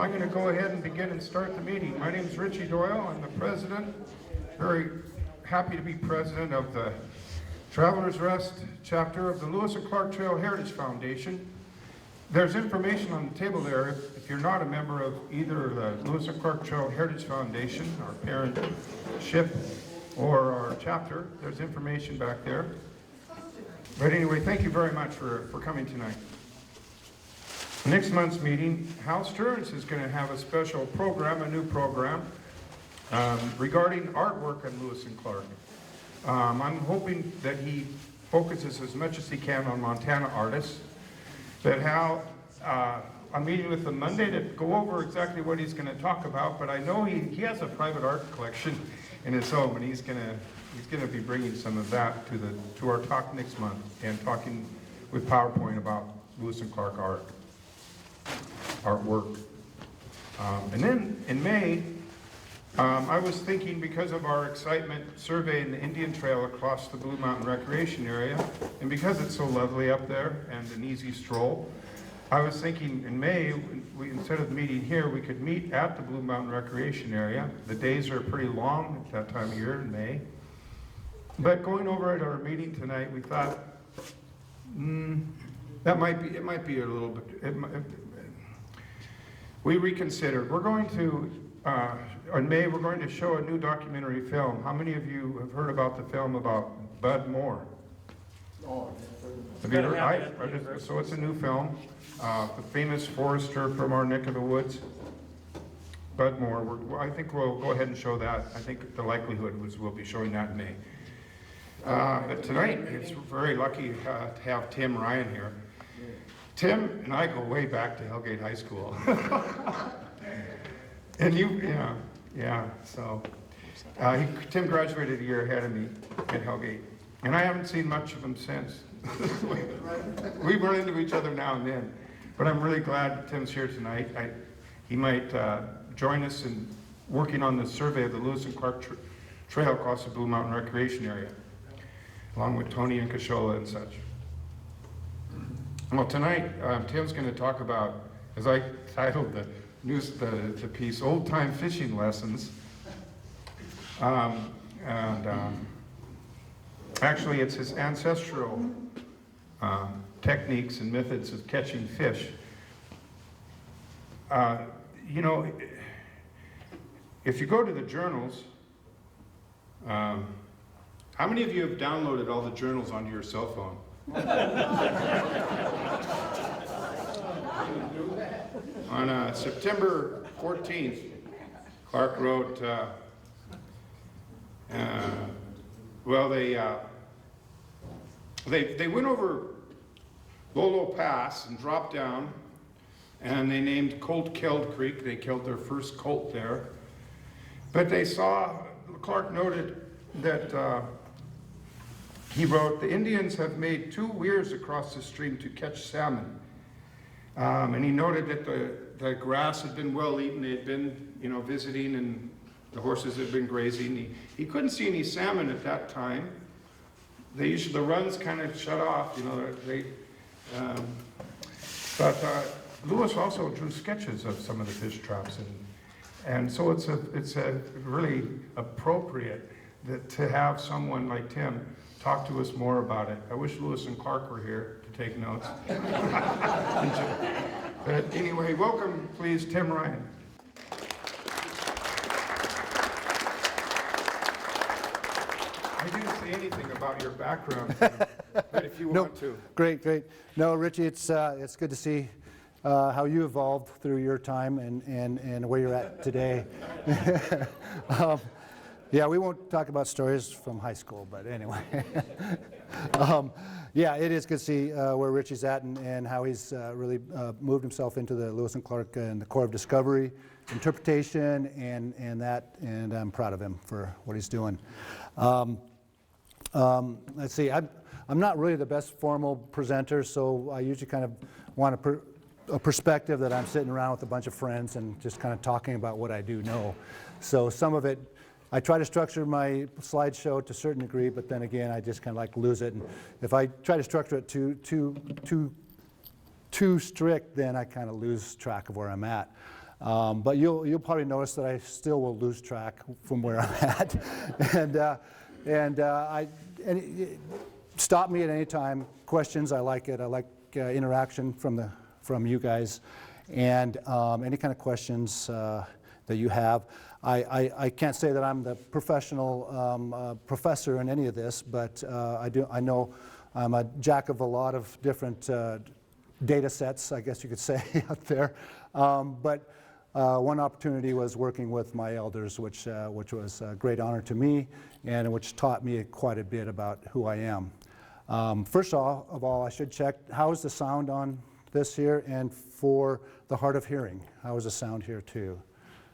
I'm going to go ahead and begin and start the meeting. My name is Richie Doyle. I'm the president. Very happy to be president of the Travelers Rest chapter of the Lewis and Clark Trail Heritage Foundation. There's information on the table there if you're not a member of either the Lewis and Clark Trail Heritage Foundation, our parent ship, or our chapter. There's information back there. But anyway, thank you very much for coming tonight. Next month's meeting, Hal Stearns is going to have a special program, a new program, regarding artwork on Lewis and Clark. I'm hoping that he focuses as much as he can on Montana artists. But Hal, I'm meeting with him Monday to go over exactly what he's going to talk about, but I know he has a private art collection in his home, and he's going to be bringing some of that to our talk next month and talking with PowerPoint about Lewis and Clark artwork. And then in May, I was thinking, because of our excitement surveying the Indian Trail across the Blue Mountain Recreation Area, and because it's so lovely up there and an easy stroll, I was thinking in May, instead of meeting here, we could meet at the Blue Mountain Recreation Area. The days are pretty long at that time of year in May. But going over at our meeting tonight, we thought, it might be a little bit, we reconsidered. We're going to, in May, we're going to show a new documentary film. How many of you have heard about the film about Bud Moore? Oh, Have you heard? So it's a new film. The famous forester from our neck of the woods, Bud Moore. I think we'll go ahead and show that. I think the likelihood was we'll be showing that in May. But tonight, it's very lucky to have Tim Ryan here. Tim and I go way back to Hellgate High School. And so Tim graduated a year ahead of me at Hellgate. And I haven't seen much of him since. We run into each other now and then. But I'm really glad Tim's here tonight. He might join us in working on the survey of the Lewis and Clark Trail across the Blue Mountain Recreation Area, along with Tony and Kashola and such. Well, tonight, Tim's going to talk about, as I titled the piece, Old Time Fishing Lessons. Actually, it's his ancestral techniques and methods of catching fish. If you go to the journals, how many of you have downloaded all the journals onto your cell phone? On September 14th, Clark wrote, they went over Lolo Pass and dropped down, and they named Colt-Killed Creek. They killed their first colt there. But Clark noted that he wrote, the Indians have made 2 weirs across the stream to catch salmon. And he noted that the grass had been well eaten. They had been, visiting, and the horses had been grazing. He couldn't see any salmon at that time. The runs kind of shut off, but Lewis also drew sketches of some of the fish traps, and so it's really appropriate to have someone like Tim talk to us more about it. I wish Lewis and Clark were here to take notes. But anyway, welcome, please, Tim Ryan. I didn't say anything about your background, but if you want to. Great. No, Richie, it's good to see how you evolved through your time and where you're at today. Yeah, we won't talk about stories from high school, but anyway. Yeah, it is good to see where Richie's at and how he's really moved himself into the Lewis and Clark and the Corps of Discovery, interpretation, and I'm proud of him for what he's doing. Let's see, I'm not really the best formal presenter, so I usually kind of want a perspective that I'm sitting around with a bunch of friends and just kind of talking about what I do know. So some of it, I try to structure my slideshow to a certain degree, but then again, I just kind of like lose it. And if I try to structure it too strict, then I kind of lose track of where I'm at. But you'll probably notice that I still will lose track from where I'm at. Stop me at any time. Questions, I like it. I like interaction from you guys, and any kind of questions that you have. I can't say that I'm the professional professor in any of this, but I know I'm a jack of a lot of different data sets, I guess you could say, out there. But one opportunity was working with my elders, which was a great honor to me, and which taught me quite a bit about who I am. First of all, I should check, how is the sound on this here? And for the hard of hearing, how is the sound here too?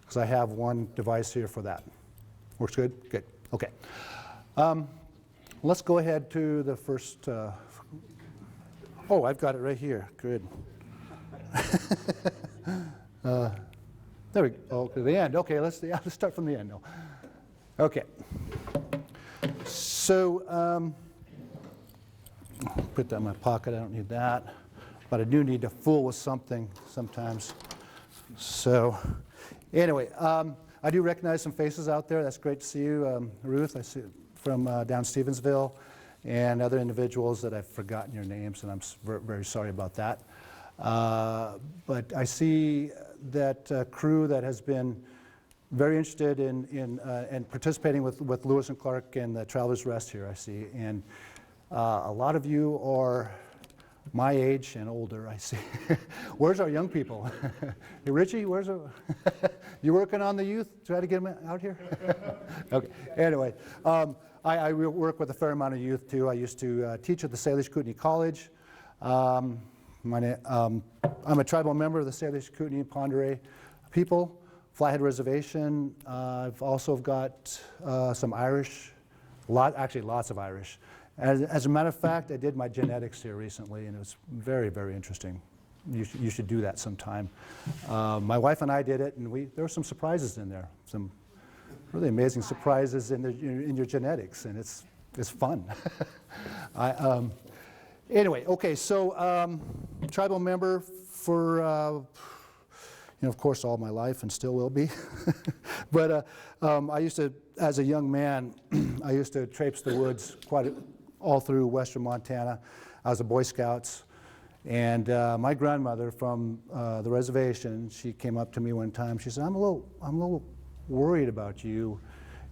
Because I have one device here for that. Works good? Good. Okay. Let's go ahead to the first. Oh, I've got it right here. Good. There we go. Oh, to the end. Okay, let's start from the end now. Okay. So, put that in my pocket. I don't need that. But I do need to fool with something sometimes. So, anyway, I do recognize some faces out there. That's great to see you. Ruth, I see from down Stevensville, and other individuals that I've forgotten your names, and I'm very sorry about that. But I see that crew that has been very interested in participating with Lewis and Clark and the Travelers Rest here, I see. And a lot of you are my age and older, I see. Where's our young people? Hey, Richie, where's our... You working on the youth? Try to get them out here? Okay, anyway. I work with a fair amount of youth too. I used to teach at the Salish Kootenai College. I'm a tribal member of the Salish Kootenai Pondere people, Flathead Reservation. I've also got some Irish, actually lots of Irish. As a matter of fact, I did my genetics here recently, and it was very, very interesting. You should do that sometime. My wife and I did it, and there were some surprises in there, some really amazing surprises in your genetics, and it's fun. Anyway, okay, so tribal member for of course, all my life, and still will be. But I used to, as a young man, I used to traipse the woods all through western Montana. I was a Boy Scouts, and my grandmother from the reservation, she came up to me one time. She said, I'm a little worried about you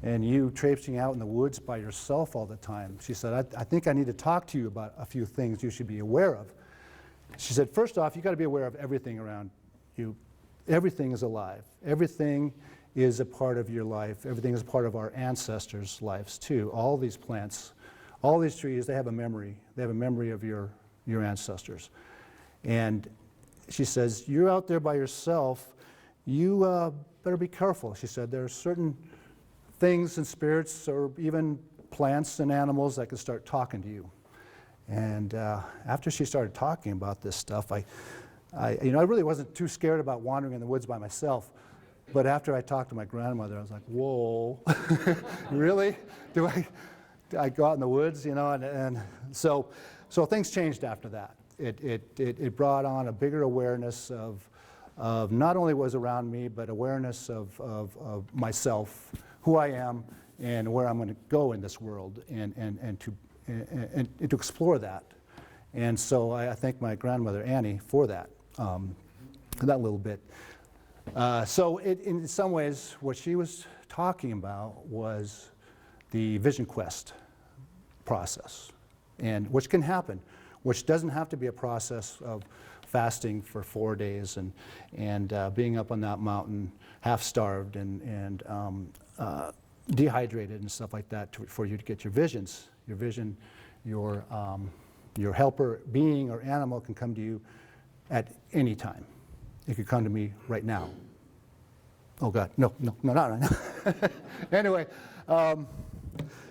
and you traipsing out in the woods by yourself all the time. She said, I think I need to talk to you about a few things you should be aware of. She said, first off, you got to be aware of everything around you. Everything is alive. Everything is a part of your life. Everything is a part of our ancestors' lives too. All these plants, all these trees, they have a memory. They have a memory of your ancestors. And she says, you're out there by yourself. You better be careful. She said, there are certain things and spirits or even plants and animals that can start talking to you. And after she started talking about this stuff, I really wasn't too scared about wandering in the woods by myself. But after I talked to my grandmother, I was like, whoa, really? Do I go out in the woods, And so things changed after that. It brought on a bigger awareness of not only what was around me, but awareness of myself, who I am, and where I'm going to go in this world, and to explore that. And so I thank my grandmother Annie for that little bit. So in some ways, what she was talking about was the vision quest process, and which can happen, which doesn't have to be a process of fasting for 4 days and being up on that mountain, half starved and dehydrated and stuff like that for you to get your visions. Your vision, your helper being or animal can come to you at any time. It could come to me right now. Oh God, no, not right now. Anyway,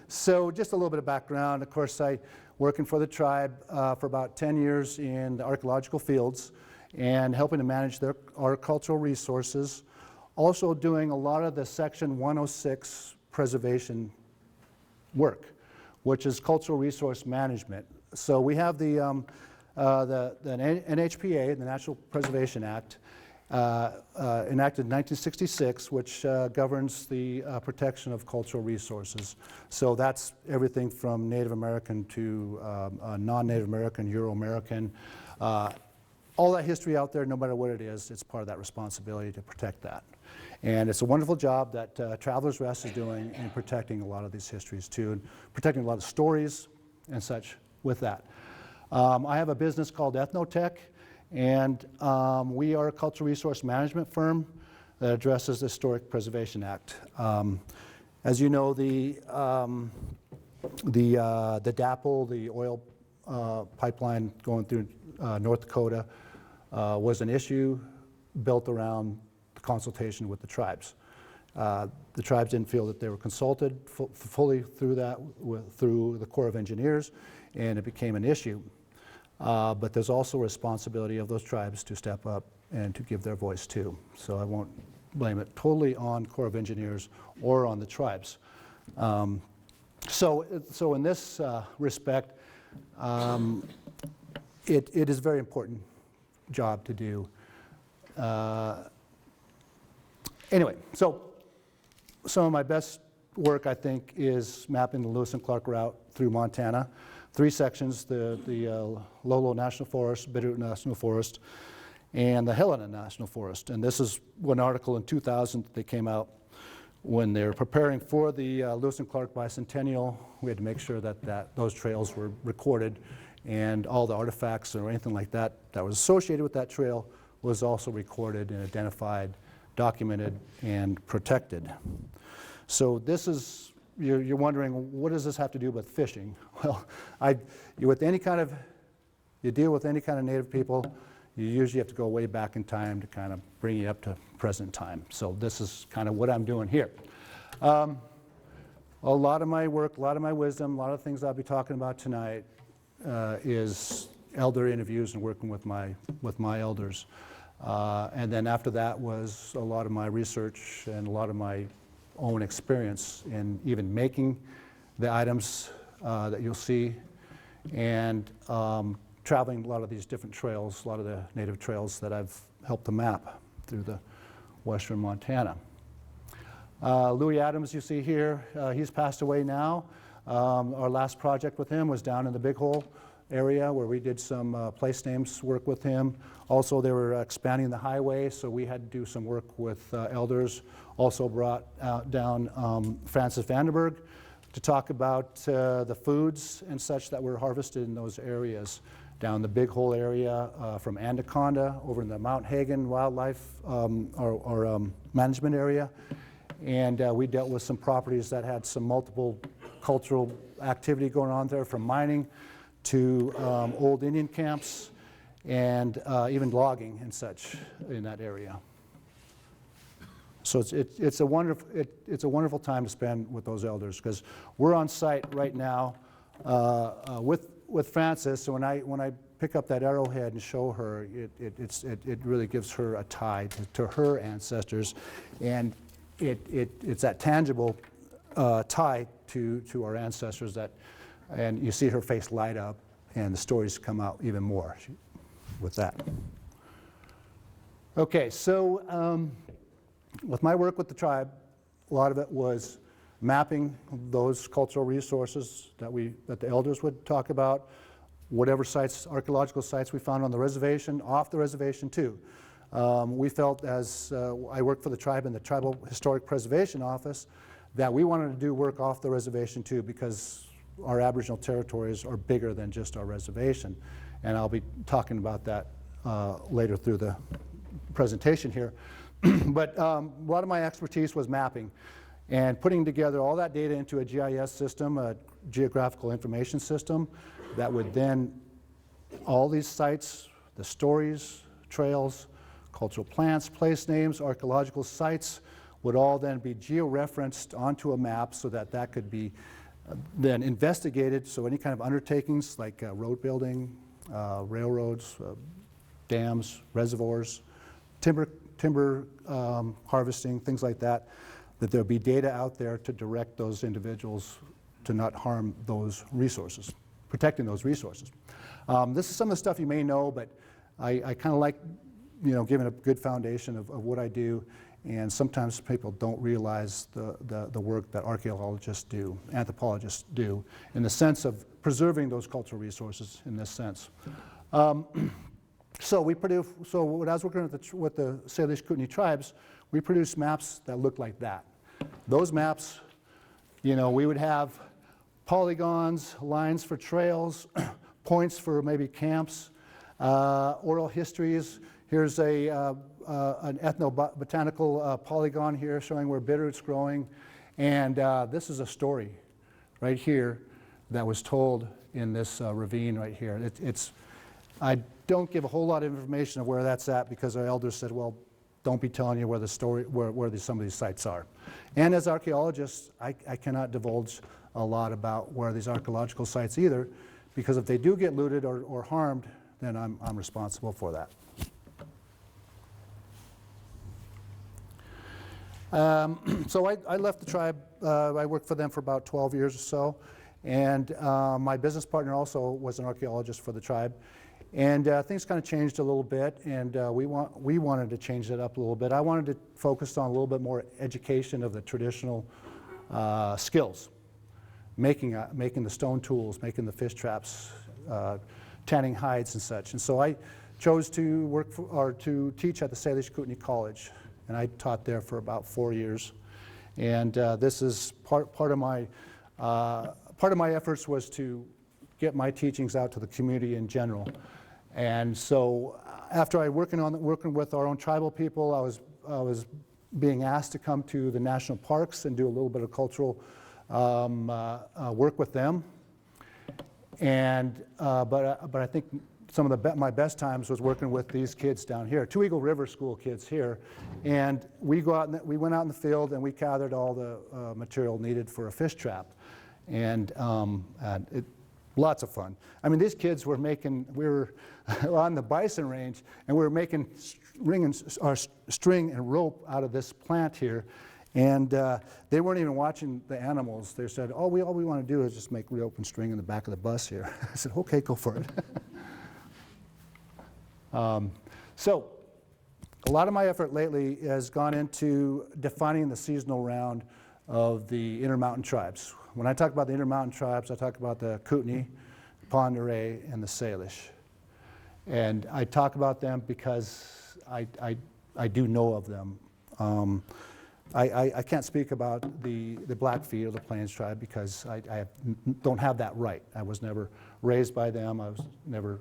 so just a little bit of background. Of course, I working for the tribe for about 10 years in the archaeological fields and helping to manage our cultural resources. Also doing a lot of the Section 106 preservation work, which is cultural resource management. So we have the NHPA, the Natural Preservation Act, enacted in 1966, which governs the protection of cultural resources. So that's everything from Native American to non-Native American, Euro-American. All that history out there, no matter what it is, it's part of that responsibility to protect that. And it's a wonderful job that Travelers Rest is doing in protecting a lot of these histories too, and protecting a lot of stories and such with that. I have a business called Ethnotech, and we are a cultural resource management firm that addresses the Historic Preservation Act. As you know, the DAPL, the oil pipeline going through North Dakota, was an issue built around the consultation with the tribes. The tribes didn't feel that they were consulted fully through that, through the Corps of Engineers, and it became an issue. But there's also a responsibility of those tribes to step up and to give their voice too. So I won't blame it totally on Corps of Engineers or on the tribes. So in this respect, it is a very important job to do. Anyway, so some of my best work, I think, is mapping the Lewis and Clark route through Montana. 3 sections, the Lolo National Forest, Bitterroot National Forest, and the Helena National Forest. And this is one article in 2000 that came out when they were preparing for the Lewis and Clark bicentennial. We had to make sure that those trails were recorded, and all the artifacts or anything like that that was associated with that trail was also recorded and identified, documented, and protected. So this is, you're wondering, what does this have to do with fishing? Well, you deal with any kind of Native people, you usually have to go way back in time to kind of bring you up to present time. So this is kind of what I'm doing here. A lot of my work, a lot of my wisdom, a lot of things I'll be talking about tonight is elder interviews and working with my elders. And then after that was a lot of my research and a lot of my own experience in even making the items that you'll see, and traveling a lot of these different trails, a lot of the native trails that I've helped to map through the western Montana. Louis Adams, you see here, he's passed away now. Our last project with him was down in the Big Hole area where we did some place names work with him. Also, they were expanding the highway, so we had to do some work with elders. Also brought down Francis Vandenberg to talk about the foods and such that were harvested in those areas. Down the Big Hole area, from Anaconda over in the Mount Hagen Wildlife Management Area. And we dealt with some properties that had some multiple cultural activity going on there, from mining to old Indian camps and even logging and such in that area. So it's a wonderful time to spend with those elders, because we're on site right now with Frances. So when I pick up that arrowhead and show her, it really gives her a tie to her ancestors, and it's that tangible tie to our ancestors and you see her face light up, and the stories come out even more with that. Okay, so with my work with the tribe, a lot of it was mapping those cultural resources that the elders would talk about, whatever sites, archaeological sites we found on the reservation, off the reservation too. We felt, as I worked for the tribe in the Tribal Historic Preservation Office, that we wanted to do work off the reservation too, because our Aboriginal territories are bigger than just our reservation. And I'll be talking about that later through the presentation here. But a lot of my expertise was mapping and putting together all that data into a GIS system, a geographical information system, that would then, all these sites, the stories, trails, cultural plants, place names, archaeological sites, would all then be geo-referenced onto a map so that could be then investigated. So any kind of undertakings like road building, railroads, dams, reservoirs, timber harvesting, things like that there'll be data out there to direct those individuals to not harm those resources, protecting those resources. This is some of the stuff you may know, but I kind of like given a good foundation of what I do. And sometimes people don't realize the work that archaeologists do, anthropologists do, in the sense of preserving those cultural resources in this sense. So when I was working with the Salish Kootenai tribes, we produced maps that looked like that. Those maps, we would have polygons, lines for trails, points for maybe camps, oral histories. Here's an ethnobotanical polygon here showing where bitterroot's growing. And this is a story right here that was told in this ravine right here. I don't give a whole lot of information of where that's at because our elders said, well, don't be telling you where some of these sites are. And as archaeologists, I cannot divulge a lot about where these archaeological sites either, because if they do get looted or harmed, then I'm responsible for that. So I left the tribe. I worked for them for about 12 years or so, and my business partner also was an archaeologist for the tribe. And things kind of changed a little bit, and we wanted to change it up a little bit. I wanted to focus on a little bit more education of the traditional skills, making the stone tools, making the fish traps, tanning hides and such. And so I chose to teach at the Salish Kootenai College, and I taught there for about 4 years. And this is part of my efforts was to get my teachings out to the community in general. And so after I working with our own tribal people, I was being asked to come to the national parks and do a little bit of cultural work with them. And but I think some of my best times was working with these kids down here, Two Eagle River School kids here. And we went out in the field and we gathered all the material needed for a fish trap. And lots of fun. I mean, these kids we were on the bison range, and we were making string and rope out of this plant here. And they weren't even watching the animals. They said, all we want to do is just make rope and string in the back of the bus here. I said, okay, go for it. So a lot of my effort lately has gone into defining the seasonal round of the Intermountain tribes. When I talk about the Intermountain tribes, I talk about the Kootenai, Pend Oreille, and the Salish. And I talk about them because I do know of them. I can't speak about the Blackfeet or the Plains tribe because I don't have that right. I was never raised by them. I was never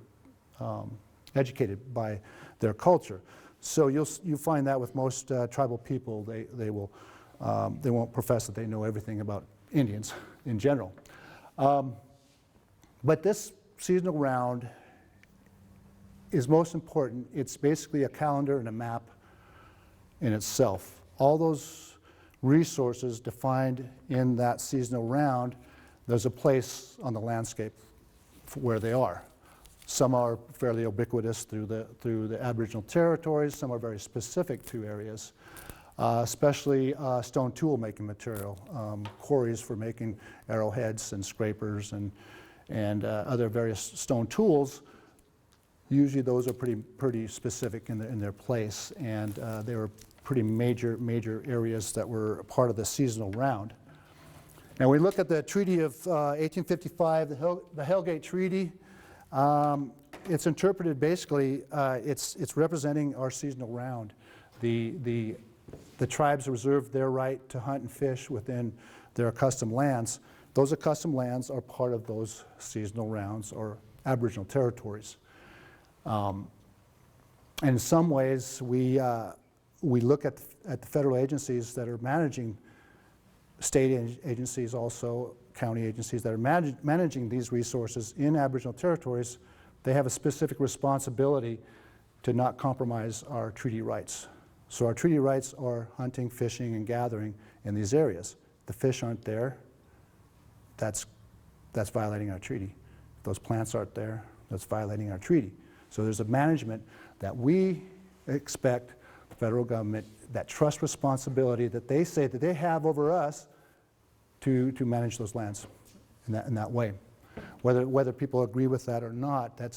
educated by their culture. So you find that with most tribal people, they won't profess that they know everything about Indians in general. But this seasonal round is most important. It's basically a calendar and a map in itself. All those resources defined in that seasonal round, there's a place on the landscape where they are. Some are fairly ubiquitous through the Aboriginal territories. Some are very specific to areas. Especially stone tool making material, quarries for making arrowheads and scrapers and other various stone tools. Usually those are pretty specific in their place, and they were pretty major areas that were part of the seasonal round. Now we look at the Treaty of 1855, the Hellgate Treaty. It's interpreted basically, it's representing our seasonal round. The tribes reserve their right to hunt and fish within their accustomed lands. Those accustomed lands are part of those seasonal rounds or Aboriginal territories. And in some ways, we look at the federal agencies that are managing, state agencies also, county agencies that are managing these resources in Aboriginal territories. They have a specific responsibility to not compromise our treaty rights. So our treaty rights are hunting, fishing, and gathering in these areas. The fish aren't there, that's violating our treaty. If those plants aren't there, that's violating our treaty. So there's a management that we expect the federal government, that trust responsibility that they say that they have over us to manage those lands in that way. Whether people agree with that or not, in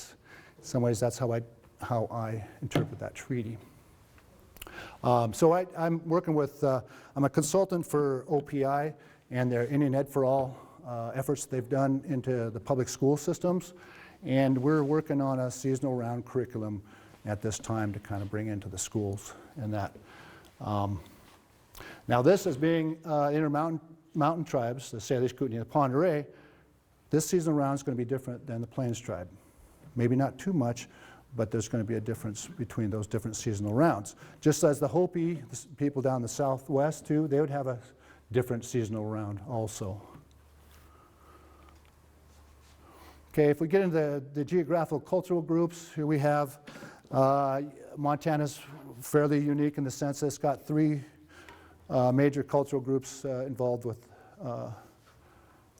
some ways that's how I how I interpret that treaty. So I'm working with, I'm a consultant for OPI and their Indian Ed for All efforts they've done into the public school systems. And we're working on a seasonal round curriculum at this time to kind of bring into the schools and that. Now this as being Intermountain tribes, the Salish, Kootenai, and the Pend Oreille, this seasonal round is going to be different than the Plains tribe. Maybe not too much, but there's going to be a difference between those different seasonal rounds. Just as the Hopi, the people down the southwest too, they would have a different seasonal round also. Okay, if we get into the geographical cultural groups, here we have Montana's fairly unique in the sense that it's got three major cultural groups involved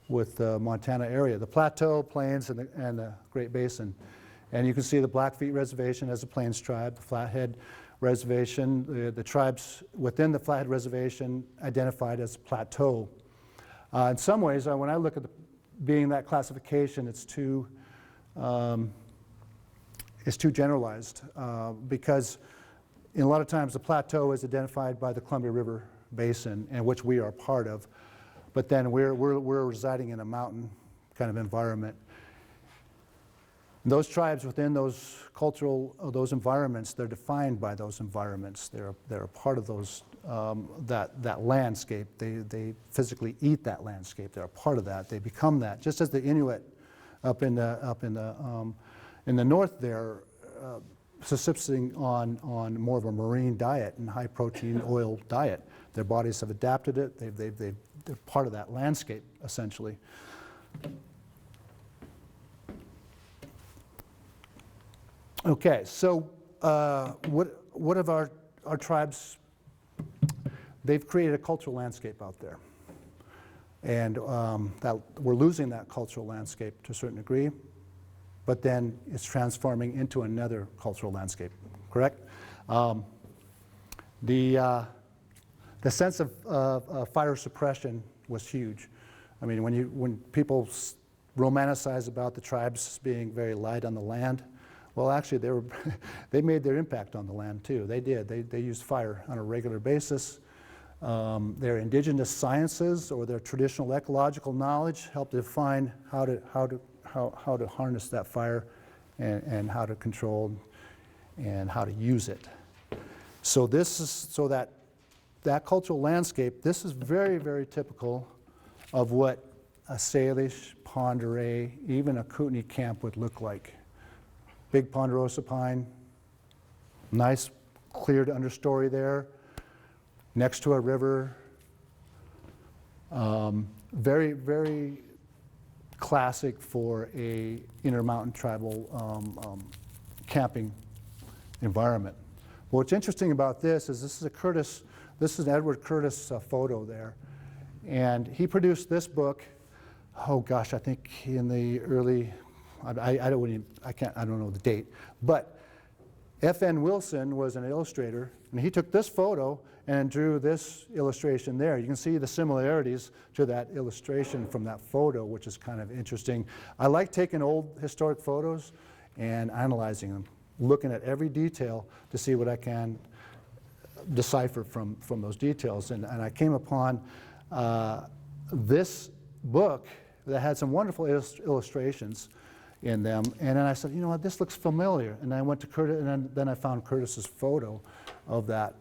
with the Montana area: the Plateau, Plains, and the Great Basin. And you can see the Blackfeet Reservation as a Plains tribe, the Flathead Reservation, the tribes within the Flathead Reservation identified as Plateau. In some ways, when I look at being that classification, it's too generalized because in a lot of times the plateau is identified by the Columbia River Basin, and which we are part of, but then we're residing in a mountain kind of environment. Those tribes within those those environments, they're defined by those environments. They're a part of those that landscape. They physically eat that landscape. They're a part of that. They become that. Just as the Inuit up in the north there, subsisting on more of a marine diet and high protein oil diet. Their bodies have adapted it. They're part of that landscape essentially. Okay, so what of our tribes? They've created a cultural landscape out there, and that we're losing that cultural landscape to a certain degree, but then it's transforming into another cultural landscape. Correct? The sense of fire suppression was huge. I mean, when people romanticize about the tribes being very light on the land. Well, actually, they made their impact on the land too. They did. They used fire on a regular basis. Their indigenous sciences or their traditional ecological knowledge helped define how to harness that fire and how to control and how to use it. So that cultural landscape. This is very, very typical of what a Salish, Pend Oreille, even a Kootenai camp would look like. Big ponderosa pine, nice cleared understory there, next to a river. Very, very classic for a intermountain tribal camping environment. What's interesting about this is this is an Edward Curtis photo there, and he produced this book. Oh gosh, I think in the early. I don't know the date, but F.N. Wilson was an illustrator, and he took this photo and drew this illustration there. You can see the similarities to that illustration from that photo, which is kind of interesting. I like taking old historic photos and analyzing them, looking at every detail to see what I can decipher from those details. And I came upon this book that had some wonderful illustrations in them, and then I said, you know what, this looks familiar. And I went to Curtis, and then I found Curtis's photo of that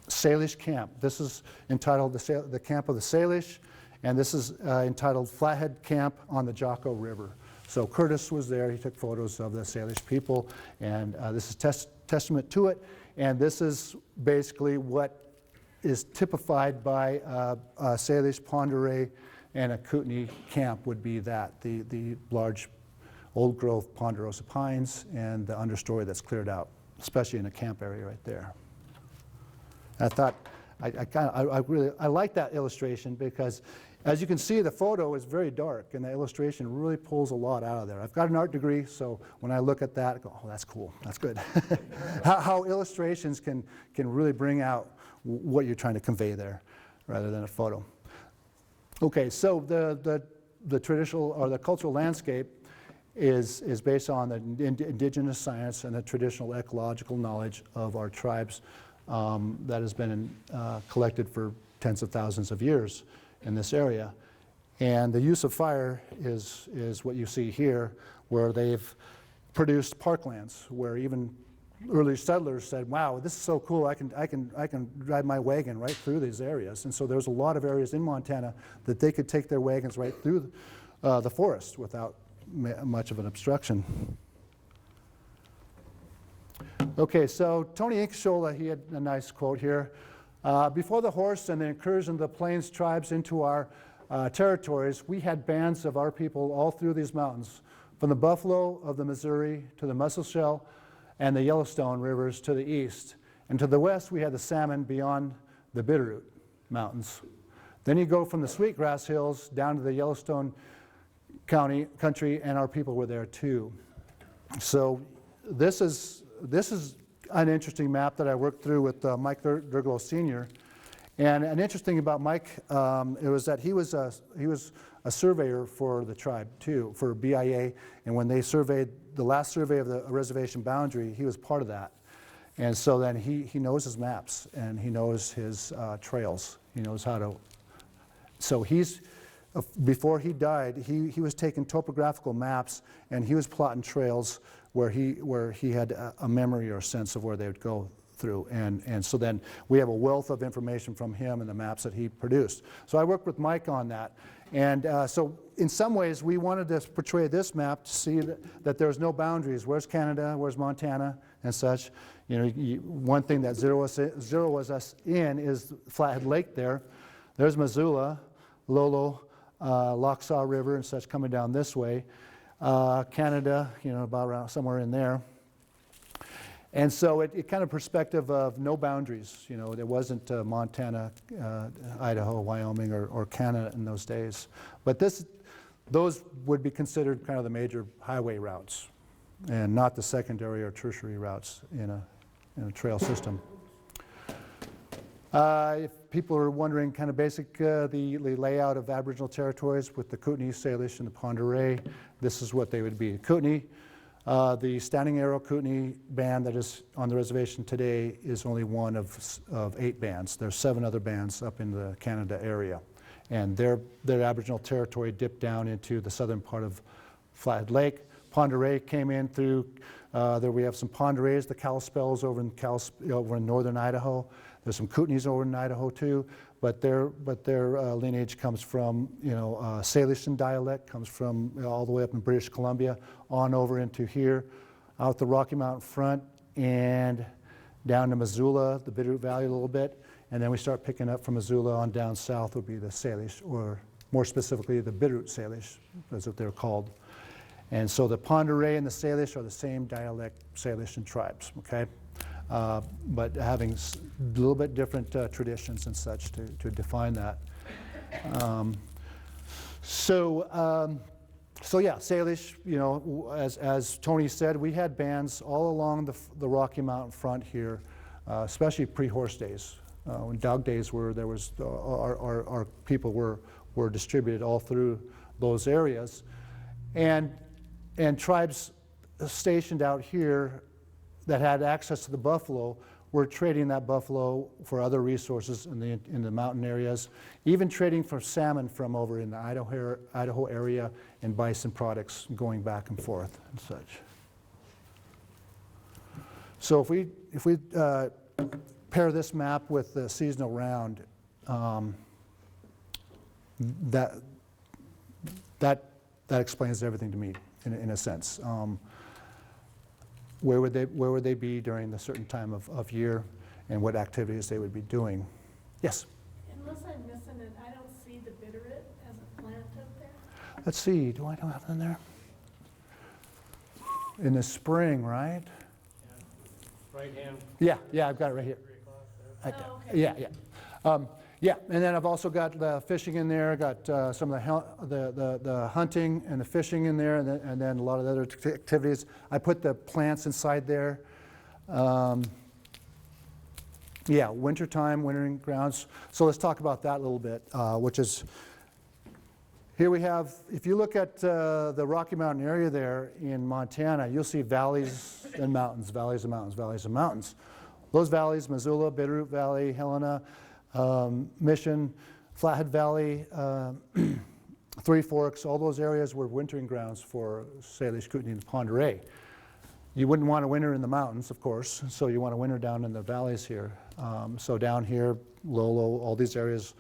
Salish camp. This is entitled the Camp of the Salish, and this is entitled Flathead Camp on the Jocko River. So Curtis was there. He took photos of the Salish people, and this is testament to it. And this is basically what is typified by Salish, Pend Oreille, and a Kootenai camp would be that, the large old growth ponderosa pines and the understory that's cleared out, especially in a camp area right there. I thought, I like that illustration because as you can see, the photo is very dark and the illustration really pulls a lot out of there. I've got an art degree, so when I look at that, I go, oh, that's cool, that's good. how illustrations can really bring out what you're trying to convey there rather than a photo. Okay, so the traditional or the cultural landscape is based on the indigenous science and the traditional ecological knowledge of our tribes that has been collected for tens of thousands of years in this area. And the use of fire is what you see here, where they've produced parklands, where even early settlers said, wow, this is so cool, I can drive my wagon right through these areas. And so there's a lot of areas in Montana that they could take their wagons right through the forest without much of an obstruction. Okay, so Tony Inkashola, he had a nice quote here. Before the horse and the incursion of the Plains tribes into our territories, we had bands of our people all through these mountains, from the Buffalo of the Missouri to the Musselshell and the Yellowstone rivers to the east. And to the west, we had the salmon beyond the Bitterroot Mountains. Then you go from the Sweetgrass Hills down to the Yellowstone country, and our people were there too. So this is an interesting map that I worked through with Mike Durglow Sr. And an interesting about Mike, it was that he was a surveyor for the tribe too, for BIA. And when they surveyed the last survey of the reservation boundary, he was part of that. And so then he knows his maps and he knows his trails. He knows how to. So before he died, he was taking topographical maps and he was plotting trails where he had a memory or a sense of where they would go through. And so then we have a wealth of information from him and the maps that he produced. So I worked with Mike on that. And so in some ways, we wanted to portray this map to see that there's no boundaries. Where's Canada? Where's Montana? And such. You know, one thing that zeroes us in is Flathead Lake there. There's Missoula, Lolo, Lochsaw River and such coming down this way. Canada, you know, about around somewhere in there. And so it kind of perspective of no boundaries. You know, there wasn't Montana, Idaho, Wyoming, or Canada in those days. But those would be considered kind of the major highway routes, and not the secondary or tertiary routes in a trail system. If people are wondering kind of basic, the layout of Aboriginal territories with the Kootenai, Salish, and the Pend Oreille, this is what they would be. Kootenai, the Standing Arrow Kootenai band that is on the reservation today is only one of 8 bands. There's 7 other bands up in the Canada area. And their Aboriginal territory dipped down into the southern part of Flathead Lake. Pend Oreille came in through, there we have some Pend Oreilles, the Kalispels over in northern Idaho. There's some Kootenays over in Idaho too, but their lineage comes from, you know, Salishan dialect, comes from all the way up in British Columbia, on over into here, out the Rocky Mountain front, and down to Missoula, the Bitterroot Valley a little bit, and then we start picking up from Missoula on down south would be the Salish, or more specifically the Bitterroot Salish, that's what they're called. And so the Pend Oreille and the Salish are the same dialect Salishan tribes, okay? But having a little bit different traditions and such to define that. So yeah, Salish, you know, as Tony said, we had bands all along the Rocky Mountain front here, especially pre-horse days, when dog days were, there was, our people were distributed all through those areas. And tribes stationed out here that had access to the buffalo were trading that buffalo for other resources in the mountain areas, even trading for salmon from over in the Idaho area and bison products going back and forth and such. So if we pair this map with the seasonal round, that explains everything to me in a sense. Where would they be during the certain time of year, and what activities they would be doing? Yes? Unless I'm missing it, I don't see the bitterroot as a plant up there. Let's see, do I have it in there? In the spring, right? Yeah. Right hand. Yeah, I've got it right here. 3 o'clock there. Oh, okay. Yeah. Yeah, and then I've also got the fishing in there, got some of the hunting and the fishing in there, and then a lot of other activities. I put the plants inside there. Yeah, wintertime, wintering grounds. So let's talk about that a little bit, which is Here we have, if you look at the Rocky Mountain area there in Montana, you'll see valleys and mountains, valleys and mountains, valleys and mountains. Those valleys, Missoula, Bitterroot Valley, Helena, Mission, Flathead Valley, Three Forks, all those areas were wintering grounds for Salish, Kootenai, and Pend Oreille. You wouldn't want to winter in the mountains, of course, so you want to winter down in the valleys here. So down here, Lolo, all these areas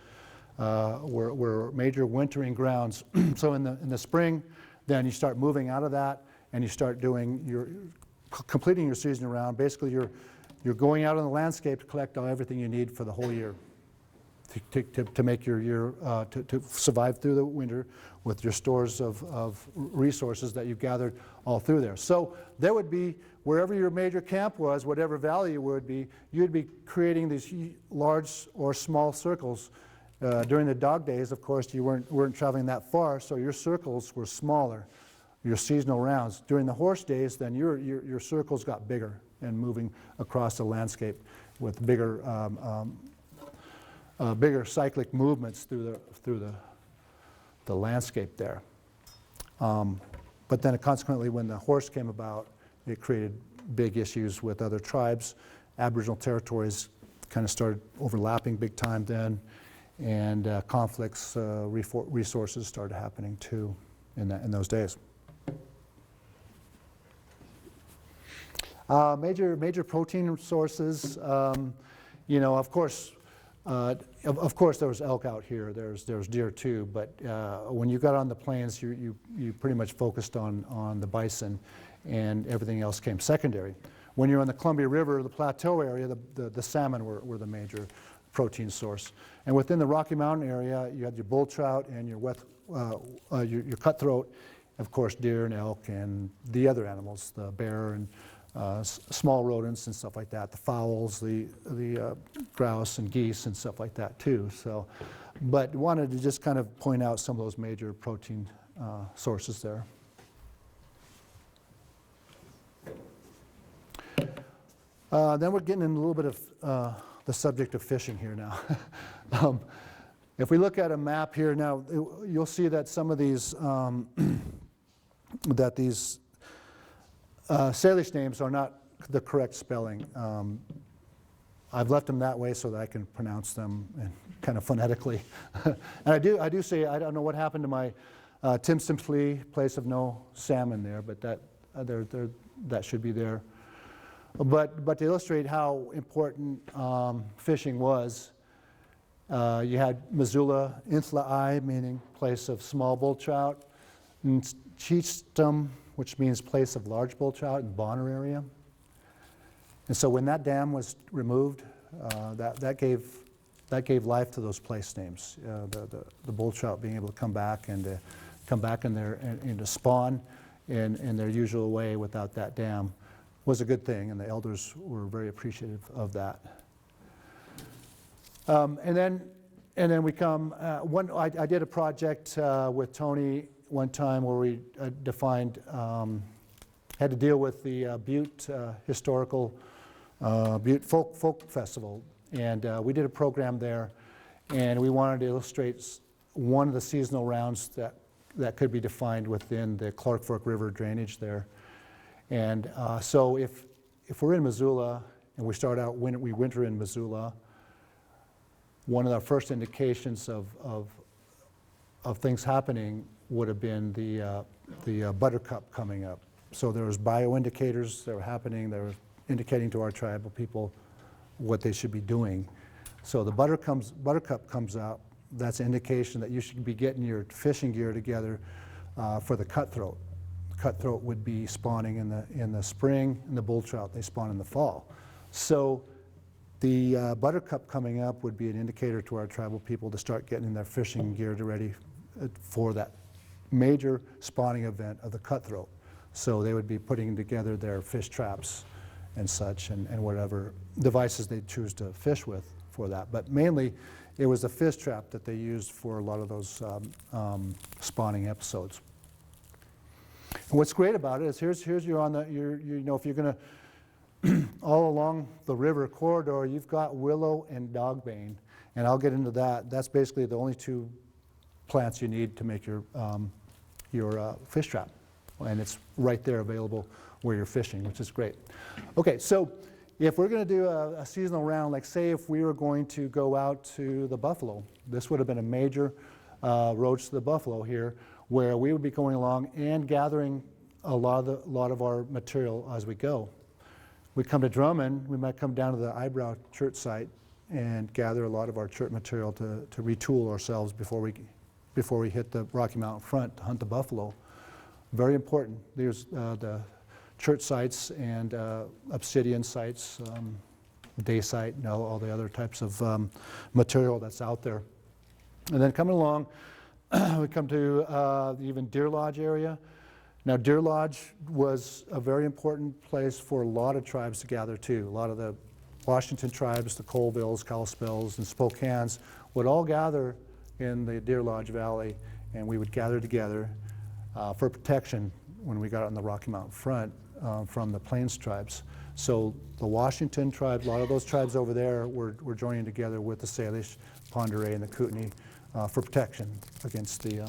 were major wintering grounds. So in the spring, then you start moving out of that, and you start doing completing your season around. Basically, you're going out on the landscape to collect everything you need for the whole year, to make your year, to survive through the winter with your stores of resources that you've gathered all through there. So there would be, wherever your major camp was, whatever valley you would be, you'd be creating these large or small circles. During the dog days, of course, you weren't traveling that far, so your circles were smaller, your seasonal rounds. During the horse days, then your circles got bigger and moving across the landscape with bigger cyclic movements through the landscape there. But then consequently, when the horse came about, it created big issues with other tribes. Aboriginal territories kind of started overlapping big time then, and conflicts, resources started happening too in those days. Major protein sources, you know, of course there was elk out here, there's deer too, but when you got on the plains, you pretty much focused on the bison, and everything else came secondary. When you're on the Columbia River, the plateau area, the salmon were the major protein source. And within the Rocky Mountain area, you had your bull trout and your cutthroat, of course deer and elk and the other animals, the bear and small rodents and stuff like that, the fowls, the grouse and geese and stuff like that too. So, but wanted to just kind of point out some of those major protein sources there. Then we're getting in a little bit of the subject of fishing here now. If we look at a map here now, you'll see that some of these Salish names are not the correct spelling. I've left them that way so that I can pronounce them kind of phonetically. And I do say, I don't know what happened to my Tim Simply, place of no salmon there, but that should be there. But to illustrate how important fishing was, you had Missoula, Inslai, meaning place of small bull trout, and Cheatham, which means place of large bull trout in Bonner area. And so when that dam was removed, that gave life to those place names. The bull trout being able to come back and to spawn in their usual way without that dam was a good thing, and the elders were very appreciative of that. And then we come. I did a project with Tony one time where we defined, had to deal with the Butte historical Butte folk festival, and we did a program there, and we wanted to illustrate one of the seasonal rounds that could be defined within the Clark Fork River drainage there. And so if we're in Missoula and we start out we winter in Missoula, one of the first indications of things happening would have been the buttercup coming up. So there was bioindicators that were happening. They were indicating to our tribal people what they should be doing. So the buttercup comes out. That's an indication that you should be getting your fishing gear together for the cutthroat. Cutthroat would be spawning in the spring, and the bull trout, they spawn in the fall. So the buttercup coming up would be an indicator to our tribal people to start getting their fishing gear ready for that major spawning event of the cutthroat. So they would be putting together their fish traps and such, and whatever devices they choose to fish with for that. But mainly, it was a fish trap that they used for a lot of those spawning episodes. And what's great about it is here's you're on the you know, if you're going to all along the river corridor, you've got willow and dogbane, and I'll get into that. That's basically the only two plants you need to make your fish trap. And it's right there available where you're fishing, which is great. Okay, so if we're going to do a seasonal round, like say if we were going to go out to the Buffalo, this would have been a major roads to the Buffalo here, where we would be going along and gathering a lot of our material as we go. We come to Drummond, we might come down to the Eyebrow church site and gather a lot of our church material to retool ourselves before we hit the Rocky Mountain front to hunt the buffalo. Very important. There's the church sites and obsidian sites, day site, and all the other types of material that's out there. And then coming along, we come to the even Deer Lodge area. Now, Deer Lodge was a very important place for a lot of tribes to gather too. A lot of the Washington tribes, the Colvilles, Kalispels, and Spokanes would all gather in the Deer Lodge Valley, and we would gather together for protection when we got out on the Rocky Mountain front from the Plains tribes. So the Washington tribes, a lot of those tribes over there were joining together with the Salish, Pend Oreille, and the Kootenai for protection against the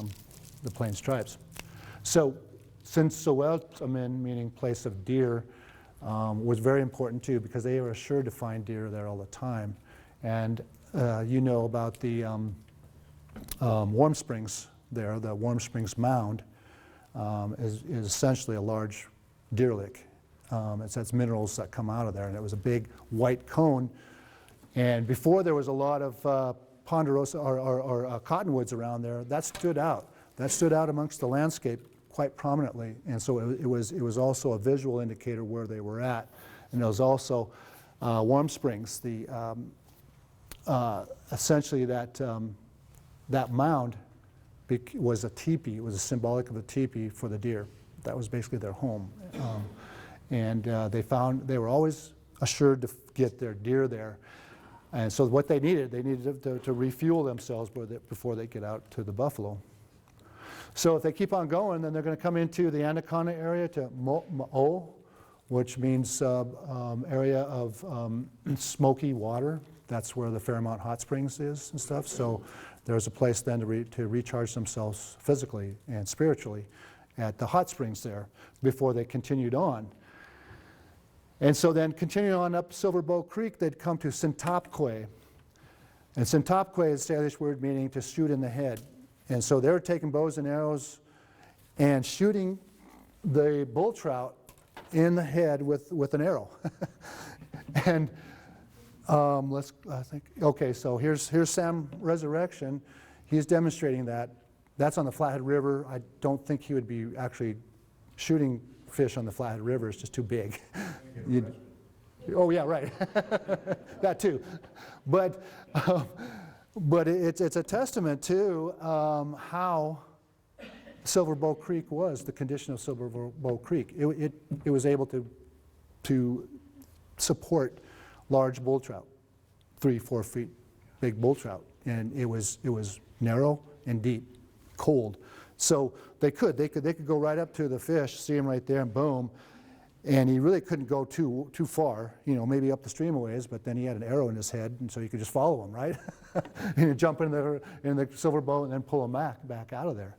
Plains tribes. So since Soweltamin, meaning place of deer, was very important too, because they were assured to find deer there all the time. And you know about the Warm Springs there. The Warm Springs Mound is essentially a large deer lick. It has minerals that come out of there, and it was a big white cone. And before there was a lot of ponderosa or cottonwoods around there, that stood out. That stood out amongst the landscape quite prominently, and so it was also a visual indicator where they were at. And there was also Warm Springs. Essentially that mound was a teepee. It was a symbolic of a teepee for the deer. That was basically their home. And they were always assured to get their deer there. And so what they needed to refuel themselves before they get out to the buffalo. So if they keep on going, then they're going to come into the Anaconda area to Mo'o, which means area of smoky water. That's where the Fairmont Hot Springs is and stuff. So there's a place then to recharge themselves physically and spiritually at the hot springs there before they continued on. And so then continuing on up Silver Bow Creek, they'd come to Sintopkwe. And Sintopkwe is a Salish word meaning to shoot in the head. And so they were taking bows and arrows and shooting the bull trout in the head with an arrow. And okay, so here's Sam Resurrection. He's demonstrating that. That's on the Flathead River. I don't think he would be actually shooting fish on the Flathead River. It's just too big. Oh yeah, right. That too. But it's a testament to how Silver Bow Creek was, the condition of Silver Bow Creek. It was able to support large bull trout, 3-4 feet big bull trout, and it was narrow and deep, cold. So they could go right up to the fish, see him right there, and boom. And he really couldn't go too far, maybe up the stream a ways, but then he had an arrow in his head, and so you could just follow him, right? And you jump in the silver bow and then pull him back out of there.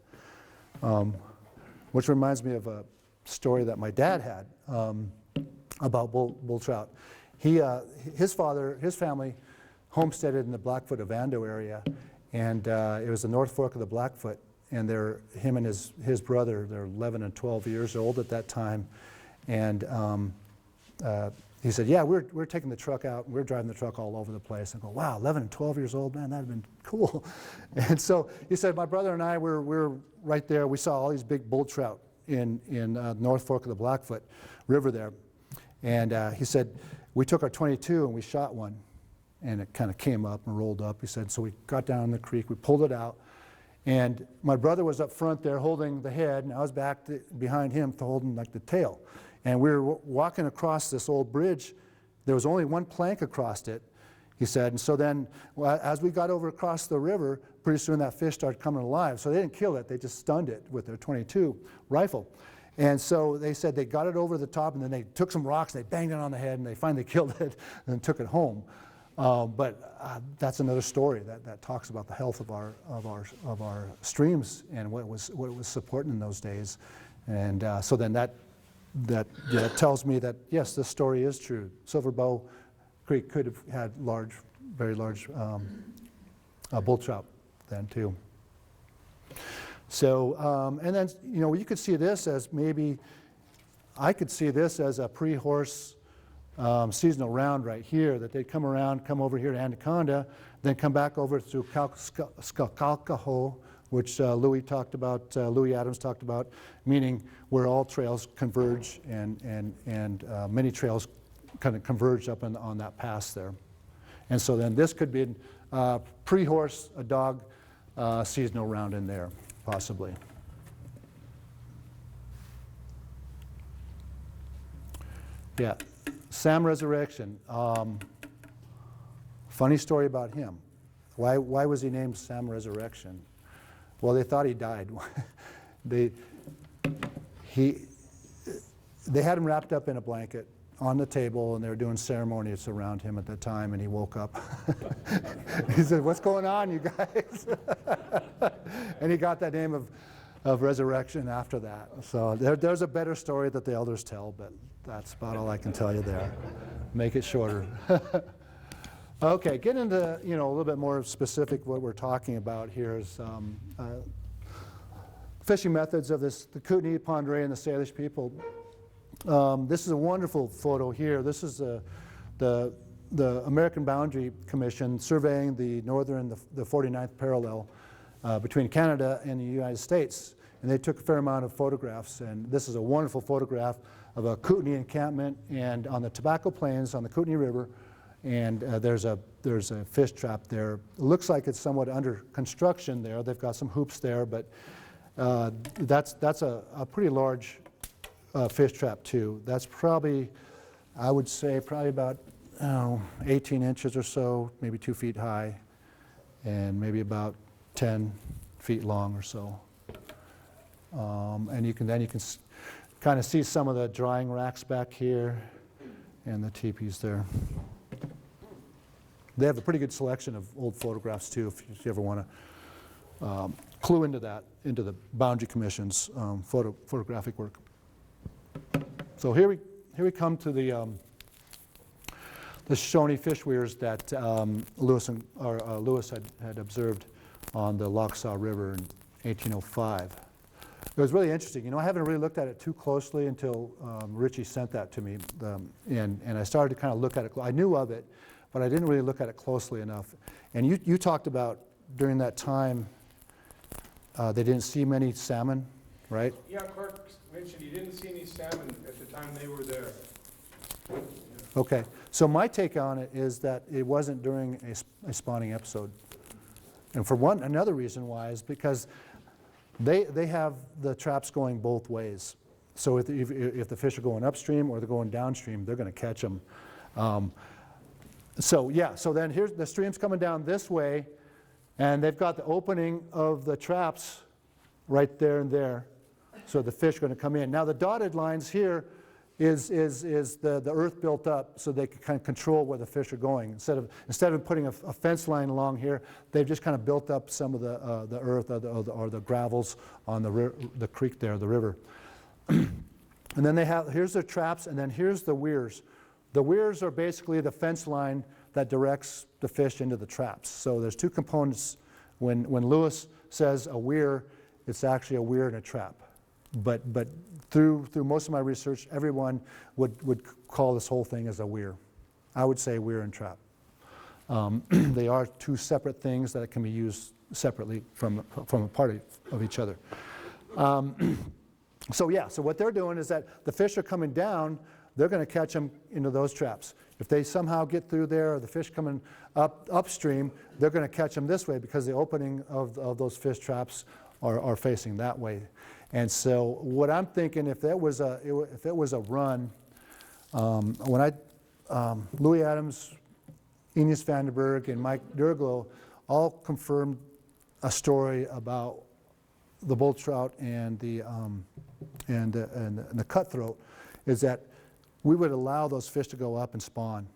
Which reminds me of a story that my dad had about bull trout. His family homesteaded in the Blackfoot Ovando area, and it was the North Fork of the Blackfoot, and him and his brother, they're 11 and 12 years old at that time. And he said, yeah, we're taking the truck out, and we're driving the truck all over the place. And go, wow, 11 and 12 years old, man, that'd have been cool. And so he said, my brother and I, we're right there. We saw all these big bull trout in North Fork of the Blackfoot River there. And he said, we took our .22 and we shot one, and it kind of came up and rolled up. He said, so we got down in the creek, we pulled it out. And my brother was up front there holding the head, and I was back behind him holding like the tail. And we were walking across this old bridge. There was only one plank across it, he said. And so then as we got over across the river, pretty soon that fish started coming alive. So they didn't kill it, they just stunned it with their .22 rifle. And so they said they got it over the top, and then they took some rocks, they banged it on the head, and they finally killed it and took it home. But that's another story that talks about the health of our streams and what it was supporting in those days. And so then that tells me that yes, this story is true. Silver Bow Creek could have had very large bull trout then too. So and then you could see this as maybe I could see this as a pre-horse seasonal round right here, that they'd come over here to Anaconda, then come back over to Skalkaho, which Louis Adams talked about, meaning where all trails converge and many trails kind of converge up on that pass there. And so then this could be pre-horse, a dog seasonal round in there, possibly. Yeah. Sam Resurrection. Funny story about him. Why was he named Sam Resurrection? Well, they thought he died. They had him wrapped up in a blanket on the table, and they were doing ceremonies around him at the time, and he woke up. He said, "What's going on, you guys?" And he got that name of Resurrection after that. So there's a better story that the elders tell, but that's about all I can tell you there. Make it shorter. Okay, get into a little bit more specific. What we're talking about here is fishing methods of the Kootenai, Pend Oreille, and the Salish people. This is a wonderful photo here. This is the American Boundary Commission surveying the northern, the 49th parallel between Canada and the United States. And they took a fair amount of photographs. And this is a wonderful photograph of a Kootenai encampment and on the Tobacco Plains on the Kootenai River. And there's a fish trap there. It looks like it's somewhat under construction there. They've got some hoops there, but that's a pretty large fish trap too. That's probably, I would say, probably about 18 inches or so, maybe 2 feet high, and maybe about 10 feet long or so. And you can kind of see some of the drying racks back here and the teepees there. They have a pretty good selection of old photographs too, if you ever want to clue into that, into the Boundary Commission's photographic work. So here we come to the Shoshone fish weirs that Lewis had observed on the Lochsaw River in 1805. It was really interesting. I haven't really looked at it too closely until Richie sent that to me, and I started to kind of look at it. I knew of it, but I didn't really look at it closely enough. And you talked about during that time they didn't see many salmon, right? Yeah, Clark mentioned he didn't see any salmon at the time they were there. Okay, so my take on it is that it wasn't during a spawning episode. And for another reason why is because they have the traps going both ways. So if the fish are going upstream or they're going downstream, they're going to catch them. So then here's the stream's coming down this way, and they've got the opening of the traps right there and there. So the fish are going to come in. Now the dotted lines here is the earth built up so they can kind of control where the fish are going. Instead of putting a fence line along here, they've just kind of built up some of the earth or the gravels on the creek there, the river. And then here's their traps, and then here's the weirs. The weirs are basically the fence line that directs the fish into the traps. So there's two components. When Lewis says a weir, it's actually a weir and a trap. But through most of my research, everyone would call this whole thing as a weir. I would say weir and trap. They are two separate things that can be used separately from a part of each other. So what they're doing is that the fish are coming down, they're going to catch them into those traps. If they somehow get through there, or the fish coming upstream, they're going to catch them this way because the opening of those fish traps are facing that way. And so what I'm thinking, if it was a run, when Louis Adams, Enos Vandenberg, and Mike Durglo all confirmed a story about the bull trout and the cutthroat, is that we would allow those fish to go up and spawn.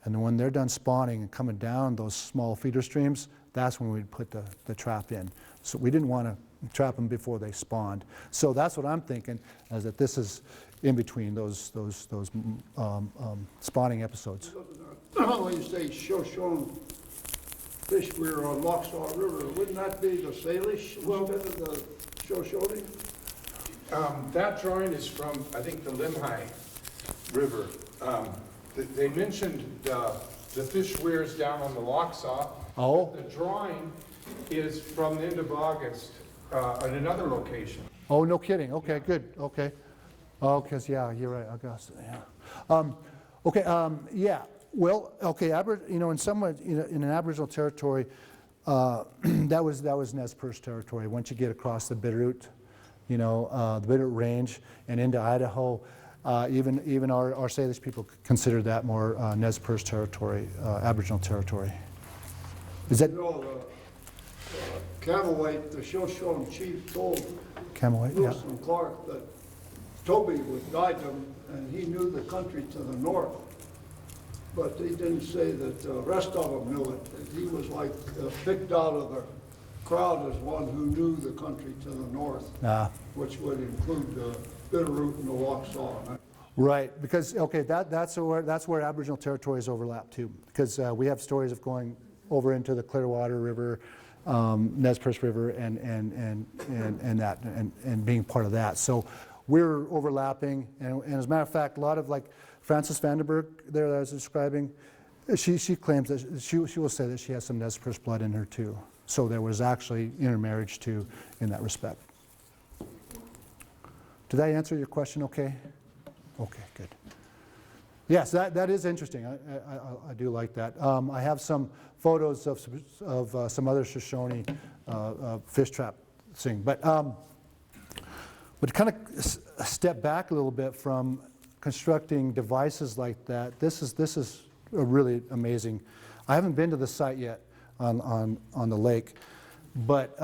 And then when they're done spawning and coming down those small feeder streams, that's when we'd put the trap in. So we didn't want to trap them before they spawned. So that's what I'm thinking, is that this is in between those spawning episodes. When you say Shoshone fish weir on Locksaw River, wouldn't that be the Salish instead of the Shoshone? That drawing is from, I think, the Limhi River. They mentioned the fish weirs down on the Locksaw. Oh. The drawing is from the end of August at another location. Oh, no kidding. Okay, good. Okay. Oh, because, yeah, you're right, Augusta, yeah. Okay, yeah. Well, okay, in somewhat, in an Aboriginal territory, that was Nez Perce territory. Once you get across the Bitterroot, the Bitterroot Range and into Idaho, even our Salish people consider that more Nez Perce territory, Aboriginal territory. Is that Camelwhite, the Shoshone chief, told Camelwhite? Lewis Yeah. and Clark that Toby would guide them, and he knew the country to the north. But he didn't say that the rest of them knew it. He was like picked out of the crowd as one who knew the country to the north, which would include the Bitterroot and the Locksaw. Right, because, okay, that's where Aboriginal territories overlap too, because we have stories of going over into the Clearwater River, Nez Perce River, and being part of that. So we're overlapping, and as a matter of fact, a lot of, like Frances Vandenberg there that I was describing, she claims that she will say that she has some Nez Perce blood in her too. So there was actually intermarriage too in that respect. Did I answer your question okay? Okay, good. Yes, that is interesting. I do like that. I have some photos of some other Shoshone fish trap thing. But to kind of step back a little bit from constructing devices like that, this is a really amazing. I haven't been to the site yet on the lake, but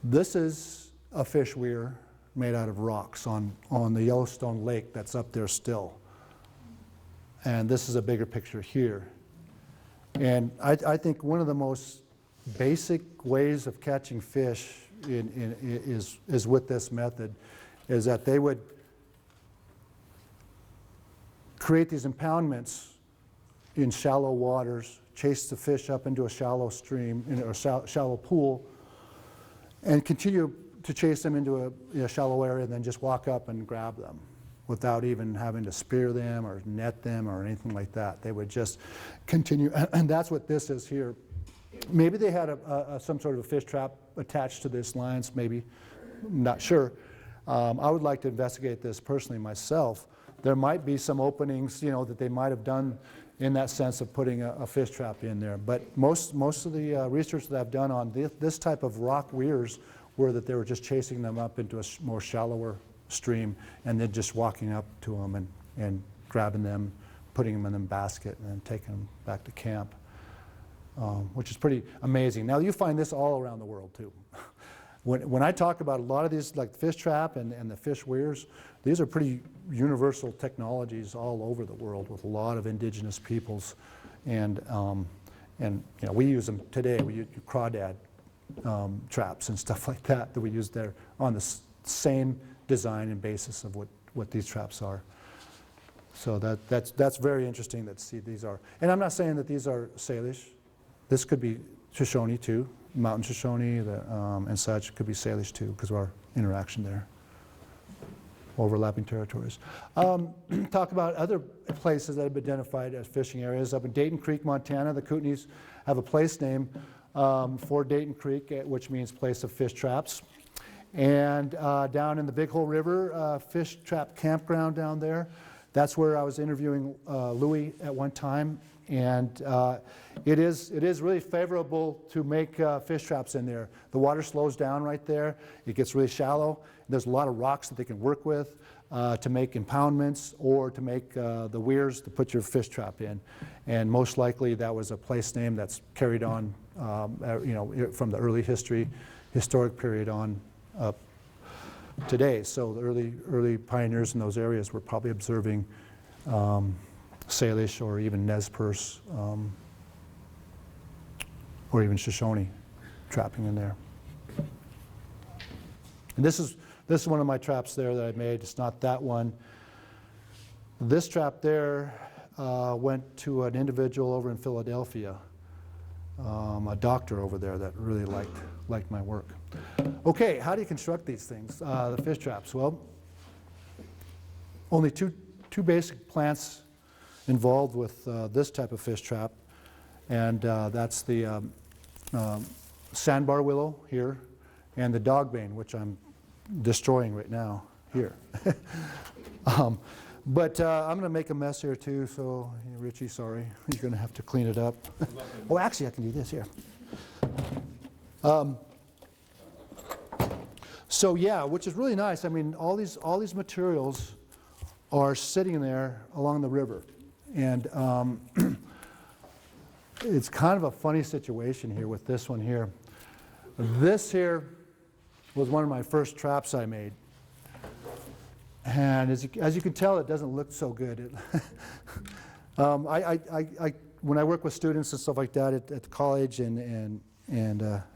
this is a fish weir made out of rocks on the Yellowstone Lake that's up there still. And this is a bigger picture here. And I think one of the most basic ways of catching fish is with this method, is that they would create these impoundments in shallow waters, chase the fish up into a shallow stream, in a shallow pool, and continue to chase them into a shallow area, and then just walk up and grab them without even having to spear them or net them or anything like that. They would just continue, and that's what this is here. Maybe they had some sort of a fish trap attached to this lines, maybe, I'm not sure. I would like to investigate this personally myself. There might be some openings, that they might have done in that sense of putting a fish trap in there. But most of the research that I've done on this type of rock weirs were that they were just chasing them up into a more shallower stream and then just walking up to them and grabbing them, putting them in a basket, and then taking them back to camp, which is pretty amazing. Now you find this all around the world too. When I talk about a lot of these, like the fish trap and the fish weirs, these are pretty universal technologies all over the world with a lot of indigenous peoples, and we use them today. We use crawdad traps and stuff like that we use there on the same design and basis of what these traps are. So that's very interesting that these are. And I'm not saying that these are Salish. This could be Shoshone too, Mountain Shoshone and such. Could be Salish too because of our interaction there. Overlapping territories. Talk about other places that have been identified as fishing areas. Up in Dayton Creek, Montana, the Kootenays have a place name for Dayton Creek, which means place of fish traps. And down in the Big Hole River, fish trap campground down there. That's where I was interviewing Louis at one time. And it is really favorable to make fish traps in there. The water slows down right there. It gets really shallow. There's a lot of rocks that they can work with to make impoundments or to make the weirs to put your fish trap in. And most likely that was a place name that's carried on, from the historic period on up today. So the early pioneers in those areas were probably observing Salish or even Nez Perce, or even Shoshone trapping in there. And this is one of my traps there that I made. It's not that one. This trap there went to an individual over in Philadelphia, a doctor over there that really liked my work. Okay, how do you construct these things, the fish traps? Well, only two basic plants involved with this type of fish trap, and that's the sandbar willow here and the dogbane, which I'm destroying right now here. But I'm going to make a mess here too, so Richie, sorry, you're going to have to clean it up. Oh, actually, I can do this here. So yeah, which is really nice. I mean, all these materials are sitting there along the river, and it's kind of a funny situation here with this one here. This here was one of my first traps I made. And as you can tell, it doesn't look so good. When I work with students and stuff like that at college and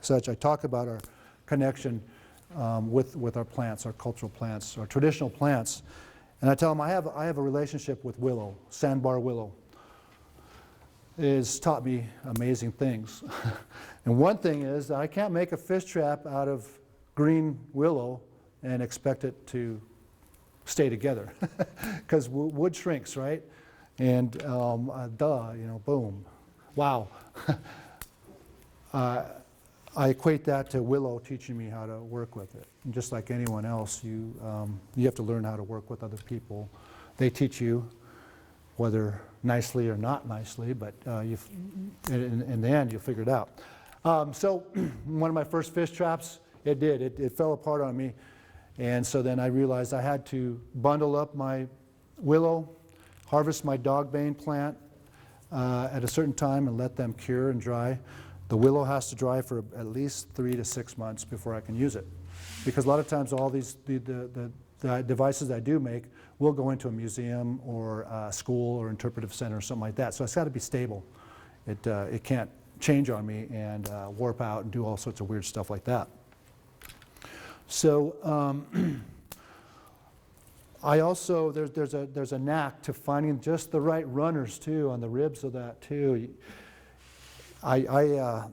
such, I talk about our connection with our plants, our cultural plants, our traditional plants. And I tell them I have a relationship with willow, sandbar willow. It's taught me amazing things. And one thing is that I can't make a fish trap out of green willow and expect it to stay together, because wood shrinks, right? And boom, wow. I equate that to willow teaching me how to work with it. And just like anyone else, you have to learn how to work with other people. They teach you, whether nicely or not nicely, but in the end, you'll figure it out. So one of my first fish traps, it fell apart on me. And so then I realized I had to bundle up my willow, harvest my dogbane plant at a certain time and let them cure and dry. The willow has to dry for at least 3 to 6 months before I can use it. Because a lot of times all these the devices I do make will go into a museum or a school or interpretive center or something like that. So it's got to be stable. It can't change on me and warp out and do all sorts of weird stuff like that. So I also, there's a knack to finding just the right runners too on the ribs of that too. I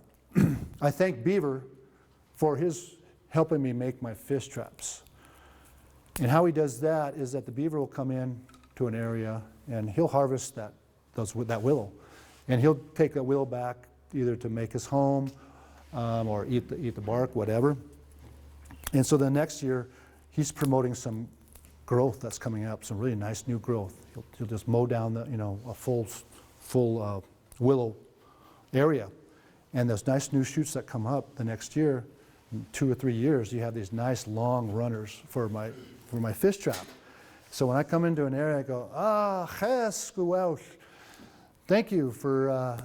thank Beaver for his helping me make my fish traps. And how he does that is that the beaver will come in to an area and he'll harvest that willow. And he'll take that willow back either to make his home or eat the bark, whatever. And so the next year, he's promoting some growth that's coming up, some really nice new growth. He'll just mow down a full willow area. And those nice new shoots that come up the next year, in 2 or 3 years, you have these nice long runners for my fish trap. So when I come into an area, I go, yes, go out. Thank you for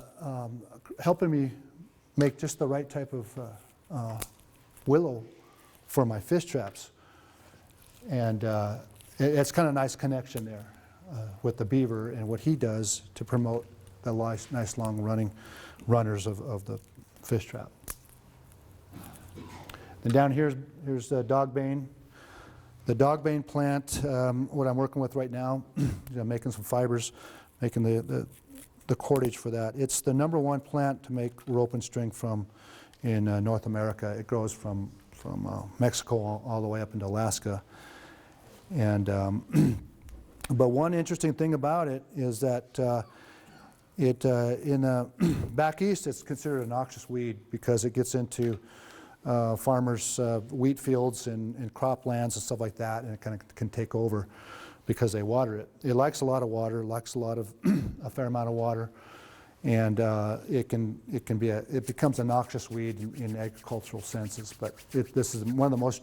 helping me make just the right type of willow for my fish traps. And it's kind of a nice connection there with the beaver and what he does to promote the nice long runners of the fish trap. Then down here's the dogbane. The dogbane plant, what I'm working with right now, I'm making some fibers, making the cordage for that. It's the #1 plant to make rope and string from in North America. It grows from Mexico all the way up into Alaska. And but one interesting thing about it is that in the back east it's considered a noxious weed because it gets into farmers' wheat fields and croplands and stuff like that, and it kind of can take over because they water it. It likes a lot of water, likes a fair amount of water, and it becomes a noxious weed in agricultural senses. But this is one of the most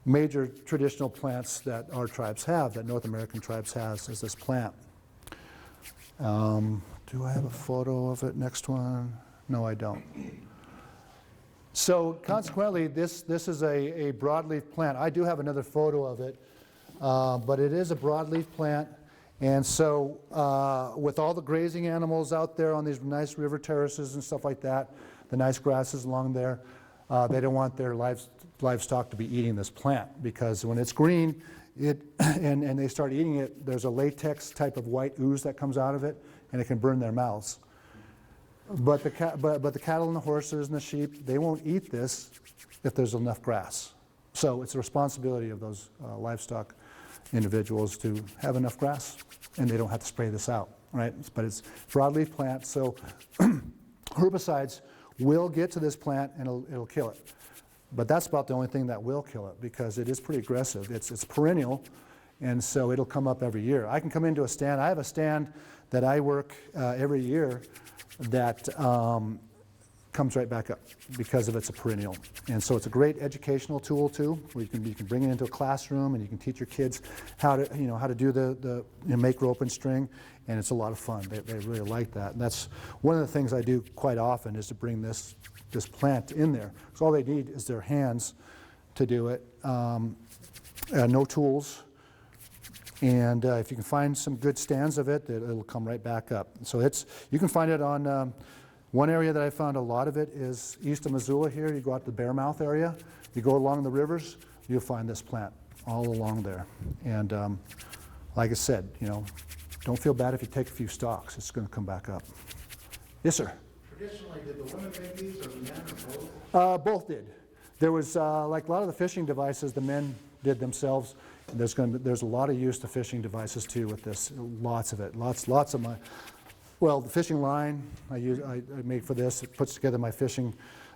major traditional plants that our tribes have, that North American tribes has, is this plant. Do I have a photo of it? Next one? No, I don't. So consequently, this is a broadleaf plant. I do have another photo of it, but it is a broadleaf plant, And so with all the grazing animals out there on these nice river terraces and stuff like that, the nice grasses along there, they don't want their livestock to be eating this plant, because when it's green and they start eating it, there's a latex type of white ooze that comes out of it, and it can burn their mouths. But the cattle and the horses and the sheep, they won't eat this if there's enough grass. So it's the responsibility of those livestock individuals to have enough grass, and they don't have to spray this out, right? But it's broadleaf plant, so herbicides will get to this plant and it'll kill it. But that's about the only thing that will kill it, because it is pretty aggressive. It's perennial, and so it'll come up every year. I can come into a stand. I have a stand that I work every year that comes right back up because of it's a perennial. And so it's a great educational tool too, where you can bring it into a classroom and you can teach your kids how to do the make rope and string, and it's a lot of fun. They really like that. And that's one of the things I do quite often, is to bring this plant in there. So all they need is their hands to do it. No tools. And if you can find some good stands of it, it'll come right back up. So you can find it on, one area that I found a lot of it is east of Missoula here. You go out to the Bearmouth area, you go along the rivers, you'll find this plant all along there. And like I said, don't feel bad if you take a few stalks. It's going to come back up. Yes, sir? Traditionally, did the women make these, or the men, or both? Both did. There was, like a lot of the fishing devices, the men did themselves. And there's a lot of use to fishing devices too with this. Lots of it. Lots of my, well, the fishing line I made for this. It puts together my fishing,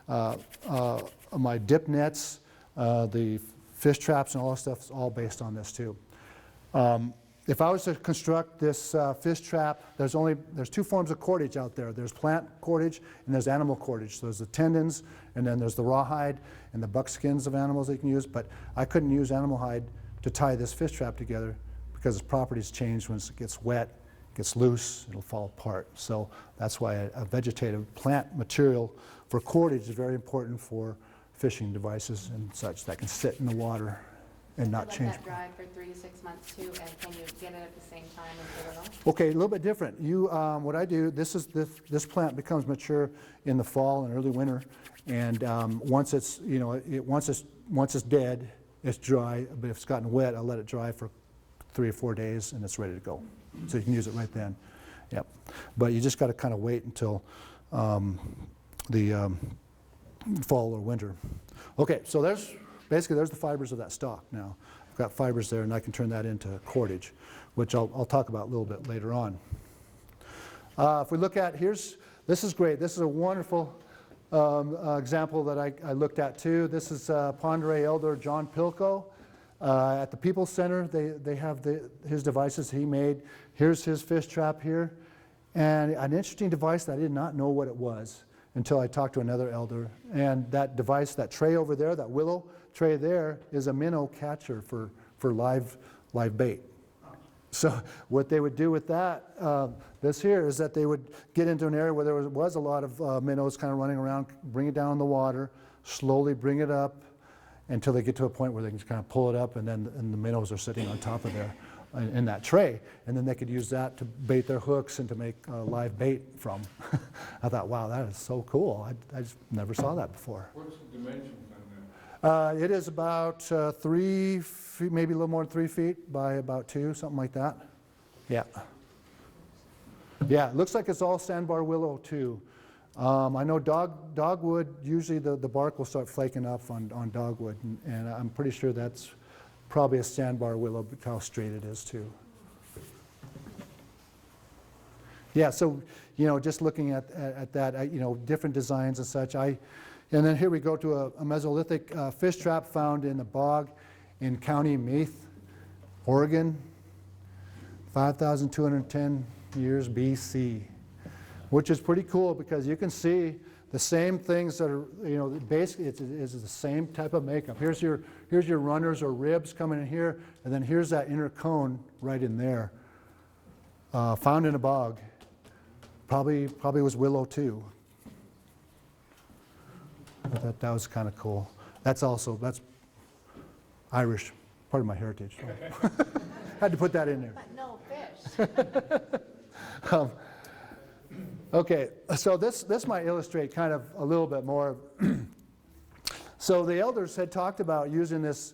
my dip nets, the fish traps and all that stuff is all based on this too. If I was to construct this fish trap, there's two forms of cordage out there. There's plant cordage and there's animal cordage. So there's the tendons, and then there's the rawhide and the buckskins of animals that you can use. But I couldn't use animal hide to tie this fish trap together because its properties change when it gets wet, gets loose, it'll fall apart. So that's why a vegetative plant material for cordage is very important for fishing devices and such that can sit in the water and not change. Let that dry for 3 to 6 months too, and can you get it at the same time and put it on? Okay, a little bit different. What I do, this plant becomes mature in the fall and early winter, and once it's dead, it's dry. But if it's gotten wet, I'll let it dry for 3 or 4 days, and it's ready to go. So you can use it right then. Yep. But you just got to kind of wait until the fall or winter. Okay, so there's the fibers of that stalk now. I've got fibers there, and I can turn that into cordage, which I'll talk about a little bit later on. If we look at, this is great. This is a wonderful example that I looked at too. This is Pondere Elder John Pilko. At the People's Center, they have his devices he made. Here's his fish trap here. And an interesting device that I did not know what it was until I talked to another elder. And that device, that tray over there, that willow tray there, is a minnow catcher for live bait. So what they would do with that, this here, is that they would get into an area where there was a lot of minnows kind of running around, bring it down in the water, slowly bring it up until they get to a point where they can just kind of pull it up, and the minnows are sitting on top of there in that tray. And then they could use that to bait their hooks and to make live bait from. I thought, wow, that is so cool. I just never saw that before. What's the dimensions on that? It is about 3 feet, maybe a little more than 3 feet by about 2, something like that. Yeah. Yeah, it looks like it's all sandbar willow too. I know dogwood, usually the bark will start flaking off on dogwood, and I'm pretty sure that's probably a sandbar willow, because how straight it is too. Yeah, so, just looking at that, different designs and such. And then here we go to a Mesolithic fish trap found in the bog in County Meath, Oregon, 5,210 years BC, which is pretty cool because you can see the same things that are, basically it's the same type of makeup. Here's your runners or ribs coming in here, and then here's that inner cone right in there, found in a bog. Probably was willow too. I thought that was kind of cool. That's Irish, part of my heritage. So. Had to put that in there. But no fish. Okay, so this might illustrate kind of a little bit more. So the elders had talked about using this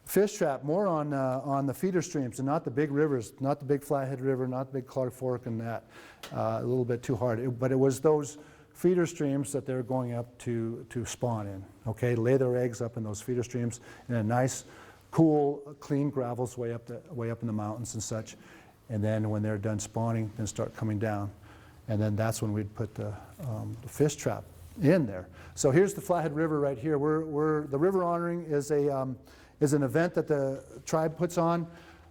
fish trap more on the feeder streams and not the big rivers, not the big Flathead River, not the big Clark Fork and that. A little bit too hard. But it was those feeder streams that they're going up to spawn in. Okay, lay their eggs up in those feeder streams in a nice, cool, clean gravels way up in the mountains and such. And then when they're done spawning, then start coming down. And then that's when we'd put the fish trap in there. So here's the Flathead River right here. The river honoring is an event that the tribe puts on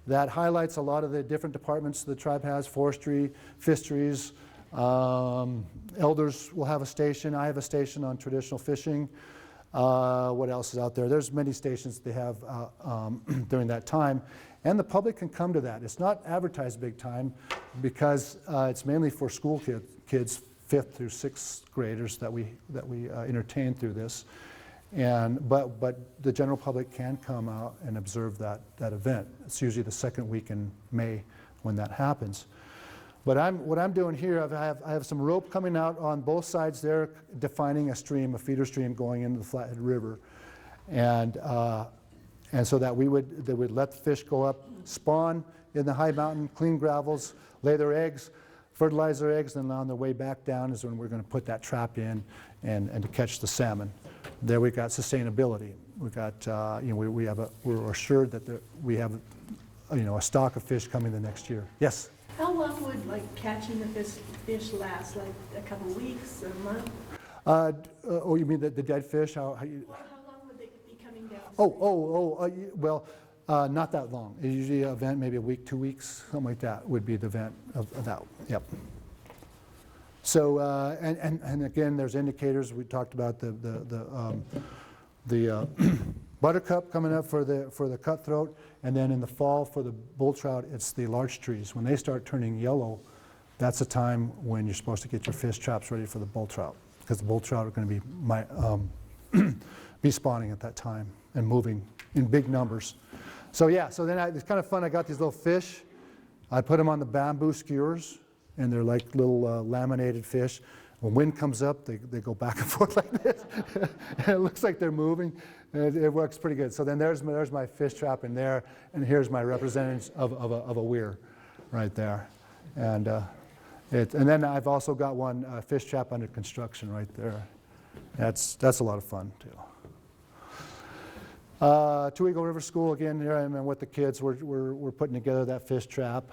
that highlights a lot of the different departments the tribe has: forestry, fisheries. Elders will have a station. I have a station on traditional fishing. What else is out there? There's many stations they have during that time. And the public can come to that. It's not advertised big time because it's mainly for school kids, 5th through 6th graders that we entertain through this. But the general public can come out and observe that event. It's usually the second week in May when that happens. But what I'm doing here, I have some rope coming out on both sides there, defining a stream, a feeder stream going into the Flathead River, and so that they would let the fish go up, spawn in the high mountain, clean gravels, lay their eggs, fertilize their eggs, and on their way back down is when we're going to put that trap in and to catch the salmon. There we got sustainability. We got we're assured that we have a stock of fish coming the next year. Yes. How long would like catching the fish last? Like a couple weeks, a month? You mean the dead fish? Well, how long would they be coming down? Not that long. It's usually an event, maybe a week, 2 weeks, something like that would be the event of that. Yep. So and again, there's indicators. We talked about the buttercup coming up for the cutthroat, and then in the fall for the bull trout, it's the larch trees. When they start turning yellow, that's the time when you're supposed to get your fish traps ready for the bull trout, because the bull trout are going to be spawning at that time and moving in big numbers. So yeah, so then it's kind of fun. I got these little fish. I put them on the bamboo skewers, and they're like little laminated fish. When wind comes up, they go back and forth like this. And it looks like they're moving. And it works pretty good. So then there's my fish trap in there, and here's my representative of a weir right there. And then I've also got one fish trap under construction right there. That's a lot of fun too. Two Eagle River School, again, here I am with the kids. We're putting together that fish trap.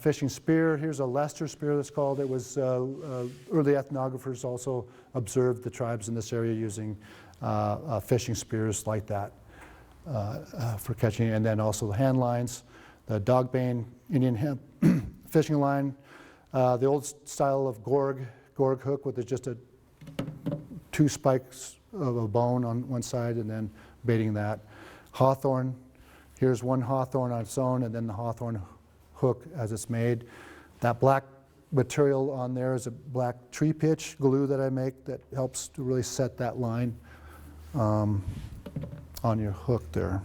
Fishing spear, here's a Lester spear that's called. It was early ethnographers also observed the tribes in this area using fishing spears like that for catching, and then also the hand lines, the dogbane Indian hemp fishing line, the old style of gorg hook with just two spikes of a bone on one side and then baiting that. Hawthorn, here's one hawthorn on its own, and then the hawthorn hook as it's made. That black material on there is a black tree pitch glue that I make that helps to really set that line on your hook there.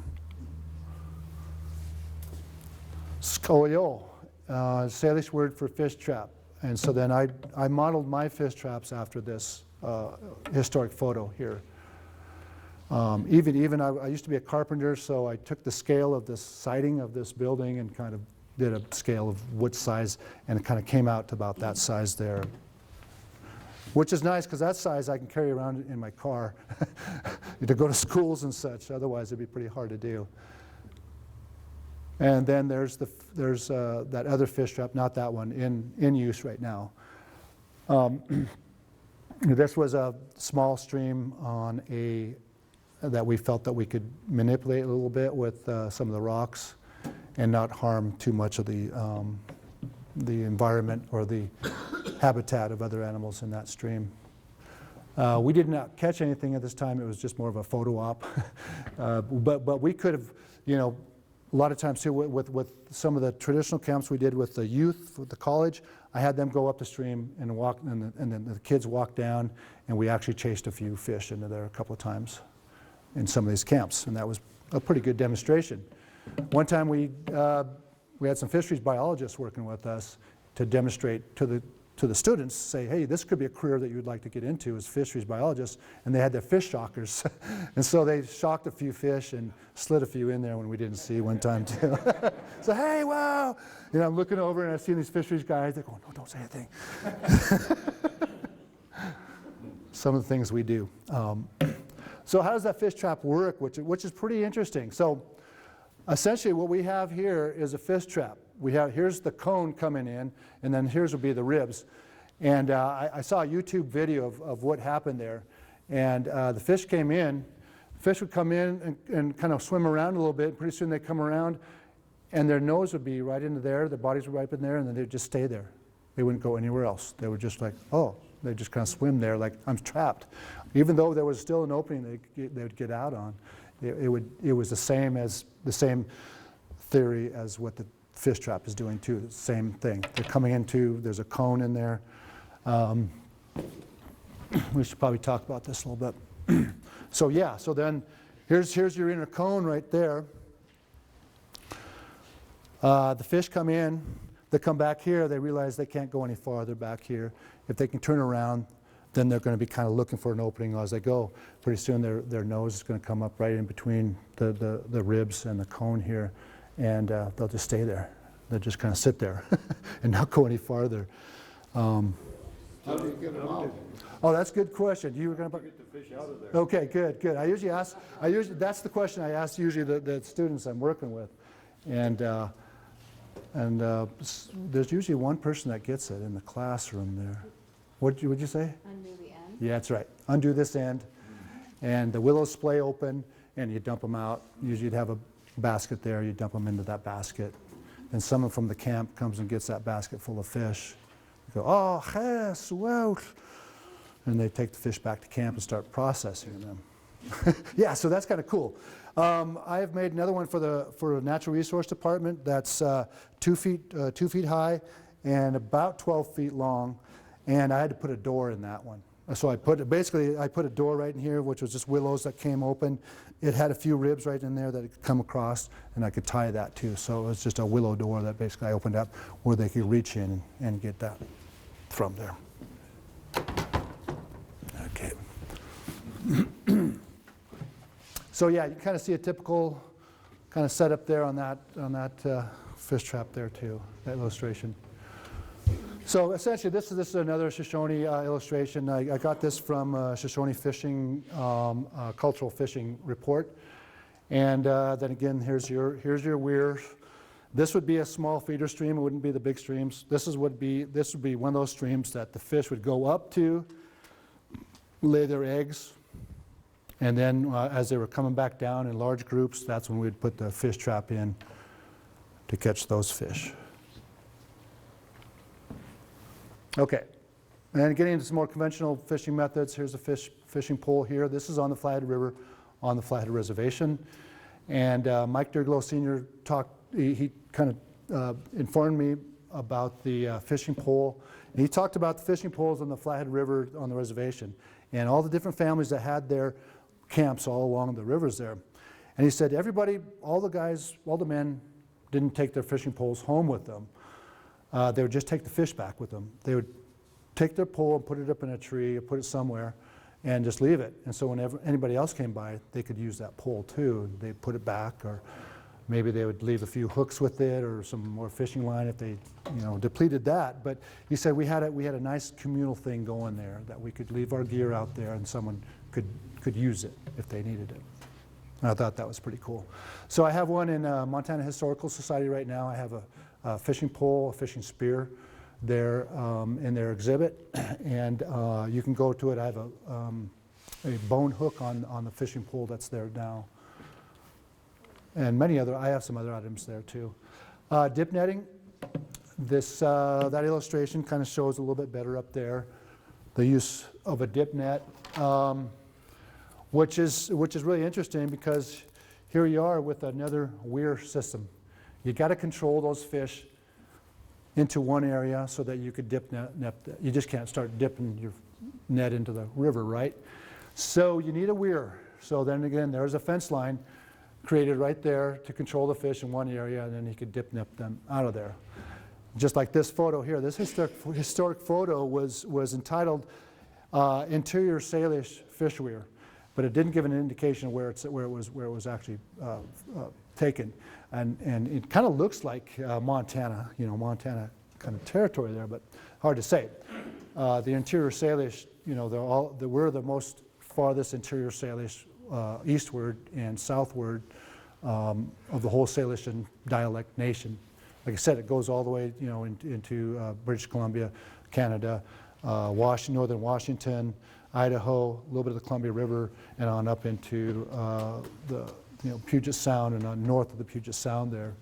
Skolio, Salish word for fish trap. And so then I modeled my fish traps after this historic photo here. Even I used to be a carpenter, so I took the scale of this siding of this building and kind of did a scale of what size, and it kind of came out to about that size there. Which is nice, because that size I can carry around in my car to go to schools and such. Otherwise, it'd be pretty hard to do. And then there's that other fish trap, not that one, in use right now. This was a small stream that we felt that we could manipulate a little bit with some of the rocks and not harm too much of the environment or the habitat of other animals in that stream. We did not catch anything at this time. It was just more of a photo op. But we could have, a lot of times too, with some of the traditional camps we did with the youth, with the college, I had them go up the stream and walk, and then the kids walked down, and we actually chased a few fish into there a couple of times in some of these camps, and that was a pretty good demonstration. One time we fisheries biologists working with us to demonstrate to the students, say, hey, this could be a career that you'd like to get into as fisheries biologists, and they had their fish shockers. And so they shocked a few fish and slid a few in there when we didn't see one time too. So, hey, wow! You know, I'm looking over and I see these fisheries guys, they're going, no, don't say anything. Some of the things we do. So how does that fish trap work, which is pretty interesting. So essentially what we have here is a fish trap. Here's the cone coming in, and then here's will be the ribs. And I saw a YouTube video of what happened there. And the fish came in. Fish would come in and kind of swim around a little bit. Pretty soon they come around, and their nose would be right into there, their bodies would be right in there, and then they'd just stay there. They wouldn't go anywhere else. They were just like, oh, they just kind of swim there like, I'm trapped. Even though there was still an opening they would get out on. It was the same theory as what the fish trap is doing too, the same thing. They're coming into, there's a cone in there. We should probably talk about this a little bit. So yeah, so then here's your inner cone right there. The fish come in, they come back here, they realize they can't go any farther back here. If they can turn around, then they're going to be kind of looking for an opening as they go. Pretty soon their nose is going to come up right in between the ribs and the cone here, and they'll just stay there. They'll just kind of sit there and not go any farther. How do you get them out? Oh, that's a good question. You were going to get the fish out of there. Okay, good. That's the question I ask usually the students I'm working with, and there's usually one person that gets it in the classroom there. Would you say? Undo the end? Yeah, that's right. Undo this end, and the willows splay open, and you dump them out. Usually you'd have a basket there. You dump them into that basket. And someone from the camp comes and gets that basket full of fish. You go, oh, yes, wow. And they take the fish back to camp and start processing them. Yeah, so that's kind of cool. I have made another one for the Natural Resource Department that's 2 feet high and about 12 feet long. And I had to put a door in that one. So I put a door right in here, which was just willows that came open. It had a few ribs right in there that could come across, and I could tie that too. So it was just a willow door that basically I opened up where they could reach in and get that from there. Okay. So yeah, you kind of see a typical kind of setup there on that fish trap there too, that illustration. So essentially, this is another Shoshone illustration. I got this from Shoshone Fishing Cultural Fishing Report, and then again, here's your weir. This would be a small feeder stream. It wouldn't be the big streams. This would be one of those streams that the fish would go up to, lay their eggs, and then as they were coming back down in large groups, that's when we'd put the fish trap in to catch those fish. Okay, and getting into some more conventional fishing methods, here's a fishing pole here. This is on the Flathead River, on the Flathead Reservation. And Mike Derglow Sr. he kind of informed me about the fishing pole. And he talked about the fishing poles on the Flathead River on the reservation and all the different families that had their camps all along the rivers there. And he said everybody, all the guys, all the men didn't take their fishing poles home with them. They would just take the fish back with them. They would take their pole and put it up in a tree or put it somewhere and just leave it. And so whenever anybody else came by, they could use that pole too. They'd put it back, or maybe they would leave a few hooks with it or some more fishing line if they depleted that. But he said we had a nice communal thing going there, that we could leave our gear out there and someone could use it if they needed it. And I thought that was pretty cool. So I have one in Montana Historical Society right now. I have a fishing pole, a fishing spear there in their exhibit, and you can go to it. I have a bone hook on the fishing pole that's there now, and I have some other items there too. Dip netting, that illustration kind of shows a little bit better up there, the use of a dip net, which is really interesting because here you are with another weir system. You got to control those fish into one area so that you could dip net. You just can't start dipping your net into the river, right? So you need a weir. So then again, there's a fence line created right there to control the fish in one area, and then he could nip them out of there. Just like this photo here. This historic photo was entitled Interior Salish Fish Weir, but it didn't give an indication of where it was actually taken. And it kind of looks like Montana, Montana kind of territory there, but hard to say. The Interior Salish, we're the most farthest Interior Salish eastward and southward of the whole Salish and dialect nation. Like I said, it goes all the way, into British Columbia, Canada, northern Washington, Idaho, a little bit of the Columbia River, and on up into the Puget Sound and north of the Puget Sound there.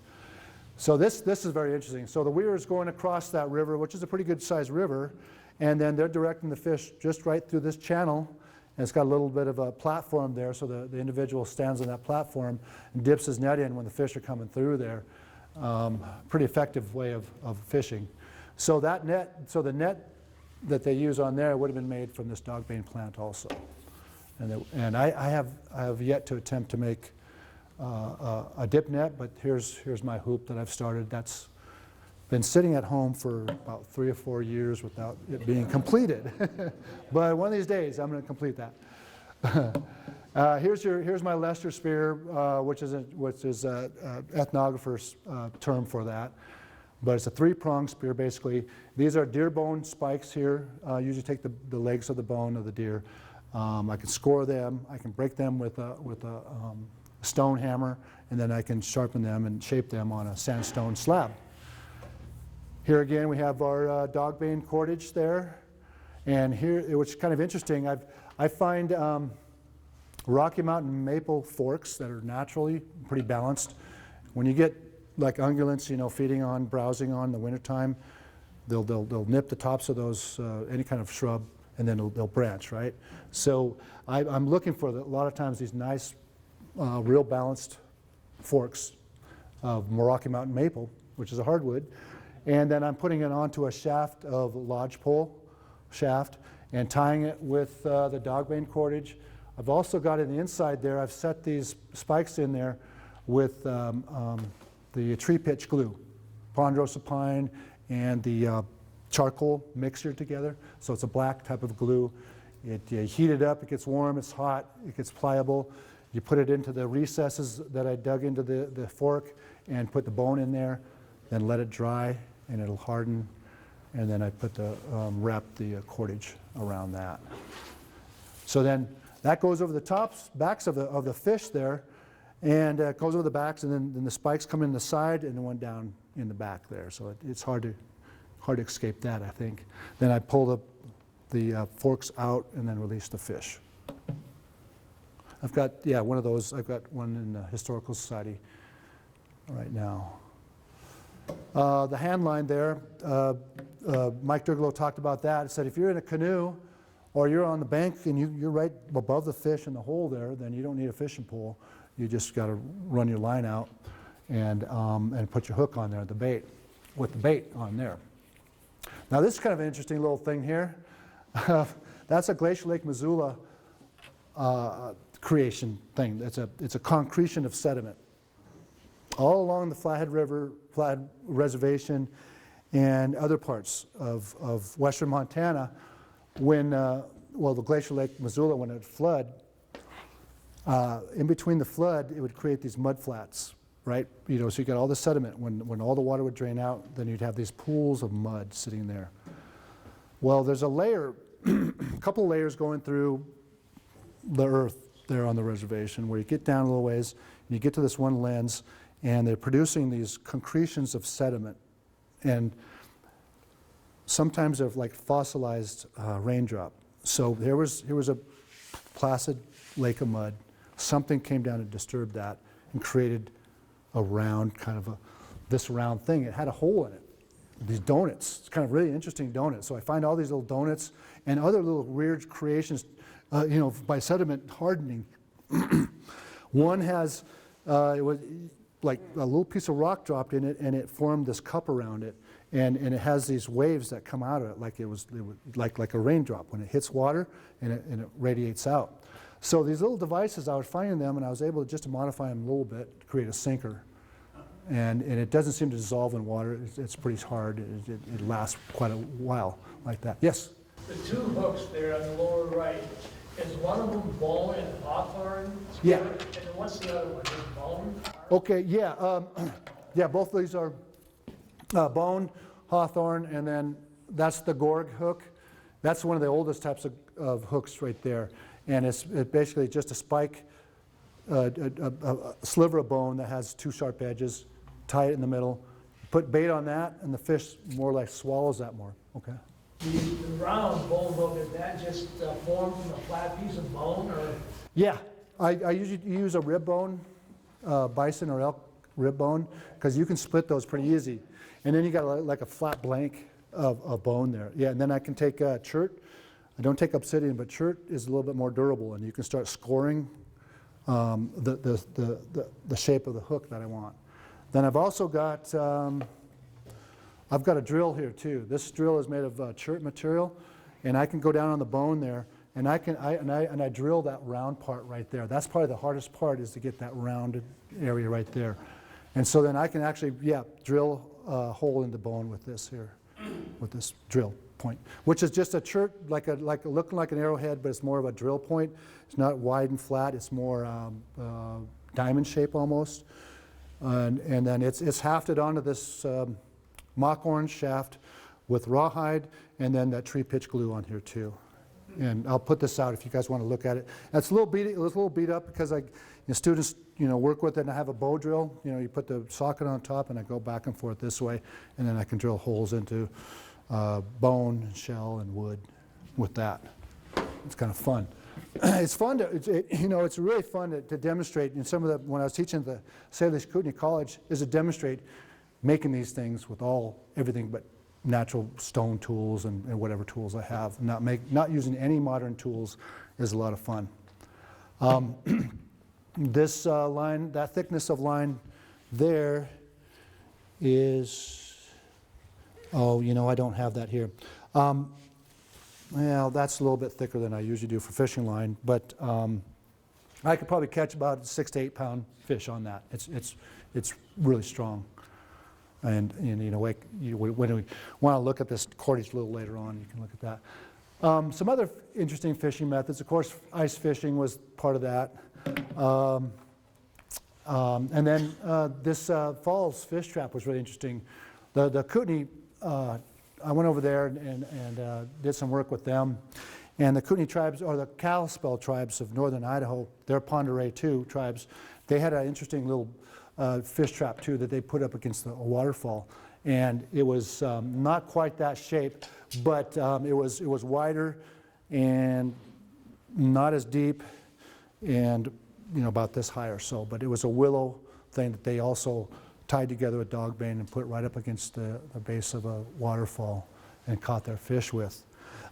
So this is very interesting. So the weir is going across that river, which is a pretty good sized river, and then they're directing the fish just right through this channel. And it's got a little bit of a platform there, so the individual stands on that platform and dips his net in when the fish are coming through there. Pretty effective way of fishing. So the net that they use on there would have been made from this dogbane plant also. And I have yet to attempt to make a dip net, but here's my hoop that I've started. That's been sitting at home for about 3 or 4 years without it being completed. But one of these days I'm going to complete that. Here's my Lester spear, which is ethnographer's term for that. But it's a 3-pronged spear, basically. These are deer bone spikes here. Usually take the legs of the bone of the deer. I can score them. I can break them with a stone hammer, and then I can sharpen them and shape them on a sandstone slab. Here again, we have our dogbane cordage there. And here, which is kind of interesting, I find Rocky Mountain maple forks that are naturally pretty balanced. When you get like ungulates, feeding on, browsing on in the wintertime, they'll nip the tops of those, any kind of shrub, and then they'll branch, right? So I'm looking for, a lot of times, these nice, real balanced forks of Rocky Mountain maple, which is a hardwood. And then I'm putting it onto a shaft of lodgepole shaft and tying it with the dogbane cordage. I've also got in the inside there, I've set these spikes in there with the tree pitch glue, ponderosa pine and the charcoal mixture together. So it's a black type of glue. You heat it up, it gets warm, it's hot, it gets pliable. You put it into the recesses that I dug into the fork and put the bone in there, then let it dry and it'll harden. And then I put wrap the cordage around that. So then that goes over the backs of the fish there, and goes over the backs, and then the spikes come in the side and the one down in the back there. So it's hard to escape that, I think. Then I pull the forks out and then release the fish. I've got, one of those. I've got one in the Historical Society right now. The hand line there, Mike Durglow talked about that. He said if you're in a canoe or you're on the bank and you're right above the fish in the hole there, then you don't need a fishing pole. You just got to run your line out and put your hook on there, with the bait on there. Now this is kind of an interesting little thing here. That's a Glacier Lake, Missoula creation thing. It's a concretion of sediment. All along the Flathead Reservation and other parts of western Montana, when, the Glacier Lake, Missoula, when it would flood, in between the flood, it would create these mud flats, right? So you got all the sediment. When all the water would drain out, then you'd have these pools of mud sitting there. Well, there's a layer, a couple layers going through the earth there on the reservation, where you get down a little ways, and you get to this one lens, and they're producing these concretions of sediment. And sometimes they're like fossilized raindrop. So here was a placid lake of mud. Something came down and disturbed that and created a round, this round thing. It had a hole in it. These donuts. It's kind of really interesting donuts. So I find all these little donuts and other little weird creations, by sediment hardening. One has, it was like a little piece of rock dropped in it, and it formed this cup around it. And it has these waves that come out of it like like a raindrop when it hits water and it radiates out. So these little devices, I was finding them, and I was able just to modify them a little bit to create a sinker. And it doesn't seem to dissolve in water. It's pretty hard. It lasts quite a while like that. Yes? The two hooks there on the lower right, is one of them bone and hawthorn? Yeah. And then what's the other one, is bone? Okay, yeah. Yeah, both of these are bone, hawthorn, and then that's the Gorg hook. That's one of the oldest types of hooks right there. And it's basically just a spike, a sliver of bone that has two sharp edges, tie it in the middle, put bait on that, and the fish more or less swallows that more. Okay. The round bone hook, is that just formed from a flat piece of bone, or? Yeah, I usually use a rib bone, bison or elk rib bone, because you can split those pretty easy. And then you got like a flat blank of bone there. Yeah, and then I can take chert. I don't take obsidian, but chert is a little bit more durable, and you can start scoring the shape of the hook that I want. Then I've also got, I've got a drill here too. This drill is made of chert material, and I can go down on the bone there, and I drill that round part right there. That's probably the hardest part, is to get that rounded area right there. And so then I can actually, yeah, drill a hole in the bone with this here, with this drill point, which is just a chert, looking like an arrowhead, but it's more of a drill point. It's not wide and flat. It's more diamond shape almost. And then it's hafted onto this mock orange shaft with rawhide, and then that tree pitch glue on here too. And I'll put this out if you guys want to look at it. And it's a little beat up because students work with it, and I have a bow drill. You put the socket on top, and I go back and forth this way, and then I can drill holes into bone, shell, and wood with that. It's kind of fun. It's fun to, it's really fun to demonstrate. And when I was teaching at the Salish Tribe College, is to demonstrate making these things with everything but natural stone tools and whatever tools I have. Not using any modern tools is a lot of fun. This line, that thickness of line there is, I don't have that here. Well, that's a little bit thicker than I usually do for fishing line, but I could probably catch about 6 to 8 pound fish on that. It's really strong. And when we want to look at this cordage a little later on, you can look at that. Some other interesting fishing methods, of course, ice fishing was part of that. And then this Falls fish trap was really interesting. The Kootenai, I went over there and did some work with them. And the Kootenai tribes, or the Kalispel tribes of northern Idaho, they're Pend Oreille tribes, they had an interesting little fish trap too that they put up against a waterfall. And it was not quite that shape, but it was wider and not as deep, and about this high or so. But it was a willow thing that they also tied together with dog bane and put right up against the base of a waterfall and caught their fish with.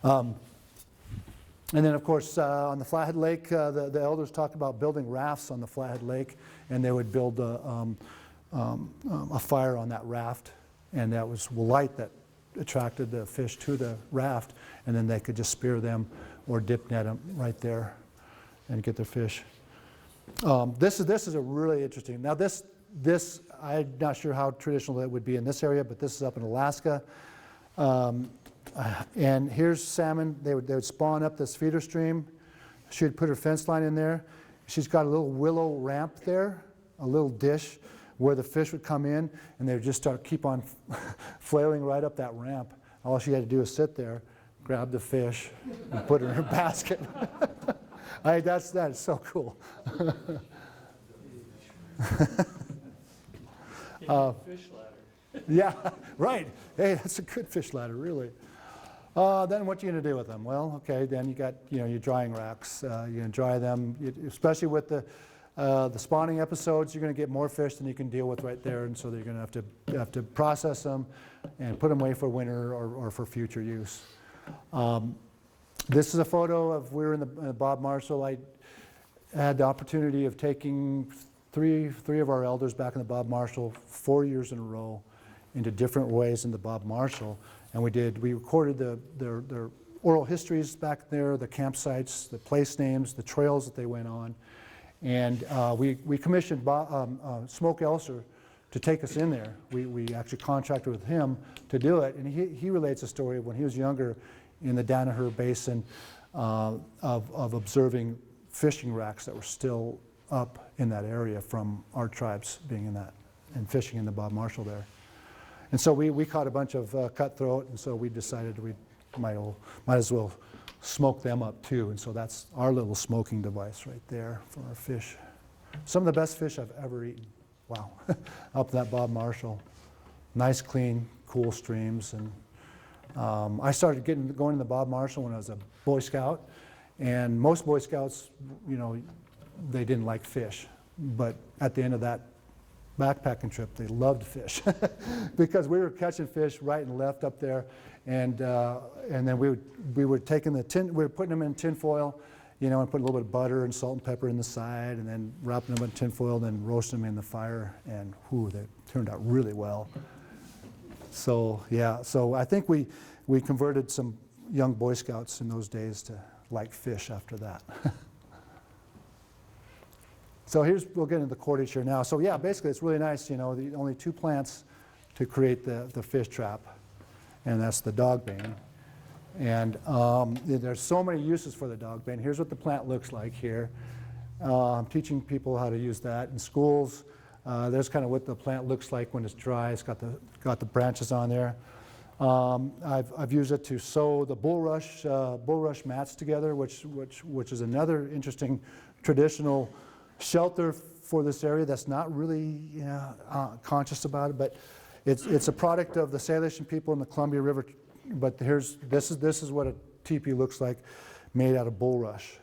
And then, of course, on the Flathead Lake, the elders talked about building rafts on the Flathead Lake, and they would build a fire on that raft, and that was light that attracted the fish to the raft, and then they could just spear them or dip net them right there and get their fish. This is a really interesting. Now this I'm not sure how traditional that would be in this area, but this is up in Alaska. And here's salmon. They would spawn up this feeder stream. She'd put her fence line in there. She's got a little willow ramp there, a little dish where the fish would come in, and they would just keep on flailing right up that ramp. All she had to do was sit there, grab the fish, and put it in her basket. That is so cool. Fish ladder. Yeah, right. Hey, that's a good fish ladder, really. Then what are you going to do with them? Well, okay, then you got your drying racks. You're going to dry them, especially with the spawning episodes. You're going to get more fish than you can deal with right there, and so you're going to have to process them and put them away for winter or for future use. This is a photo of we were in the Bob Marshall. I had the opportunity of taking three of our elders back in the Bob Marshall 4 years in a row into different ways in the Bob Marshall, and we recorded their oral histories back there, the campsites, the place names, the trails that they went on. And we commissioned Smoke Elser to take us in there. We actually contracted with him to do it. And he relates a story of when he was younger in the Danaher Basin of observing fishing racks that were still up in that area from our tribes being in that and fishing in the Bob Marshall there. And so we caught a bunch of cutthroat, and so we decided we might as well smoke them up too. And so that's our little smoking device right there for our fish. Some of the best fish I've ever eaten. Wow, up that Bob Marshall. Nice, clean, cool streams. And I started going to the Bob Marshall when I was a Boy Scout. And most Boy Scouts, you know, they didn't like fish. But at the end of that backpacking trip, they loved fish because we were catching fish right and left up there. And then we were taking we were putting them in tin foil, you know, and putting a little bit of butter and salt and pepper in the side, and then wrapping them in tin foil, and then roasting them in the fire, and whew, they turned out really well. So yeah, so I think we converted some young Boy Scouts in those days to like fish after that. So we'll get into the cordage here now. So yeah, basically it's really nice, you know, only 2 plants to create the fish trap, and that's the dogbane. And there's so many uses for the dogbane. Here's what the plant looks like here. I'm teaching people how to use that in schools. There's kind of what the plant looks like when it's dry. It's got the branches on there. I've used it to sew the bulrush mats together, which is another interesting traditional shelter for this area that's not really conscious about it, but it's a product of the Salish people in the Columbia River. But this is what a teepee looks like, made out of bulrush,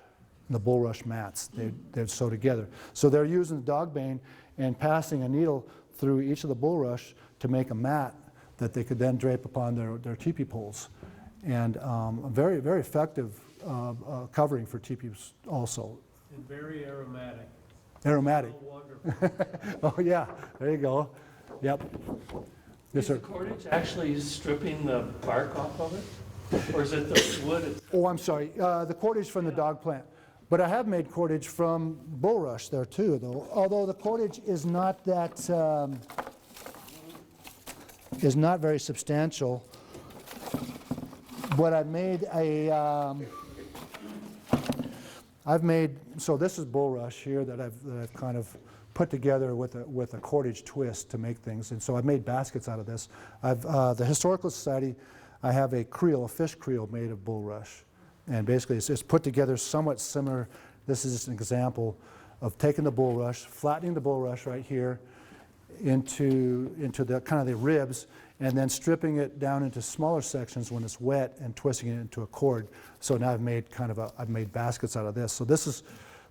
the bulrush mats they'd sew together. So they're using the dogbane and passing a needle through each of the bulrush to make a mat that they could then drape upon their teepee poles, and a very, very effective covering for teepees also. And very aromatic. Aromatic. So wonderful. Oh yeah, there you go. Yep. Yes, Is the sir. cordage actually stripping the bark off of it? Or is it the wood itself? Oh, I'm sorry. The cordage from the dog plant. But I have made cordage from bulrush there too, though. Although the cordage is not very substantial. But so this is bulrush here that I've kind of put together with a cordage twist to make things, and so I've made baskets out of this. The Historical Society, I have a fish creel made of bulrush, and basically it's put together somewhat similar. This is just an example of taking the bulrush, flattening the bulrush right here into the kind of the ribs, and then stripping it down into smaller sections when it's wet and twisting it into a cord. So now I've made baskets out of this. So this is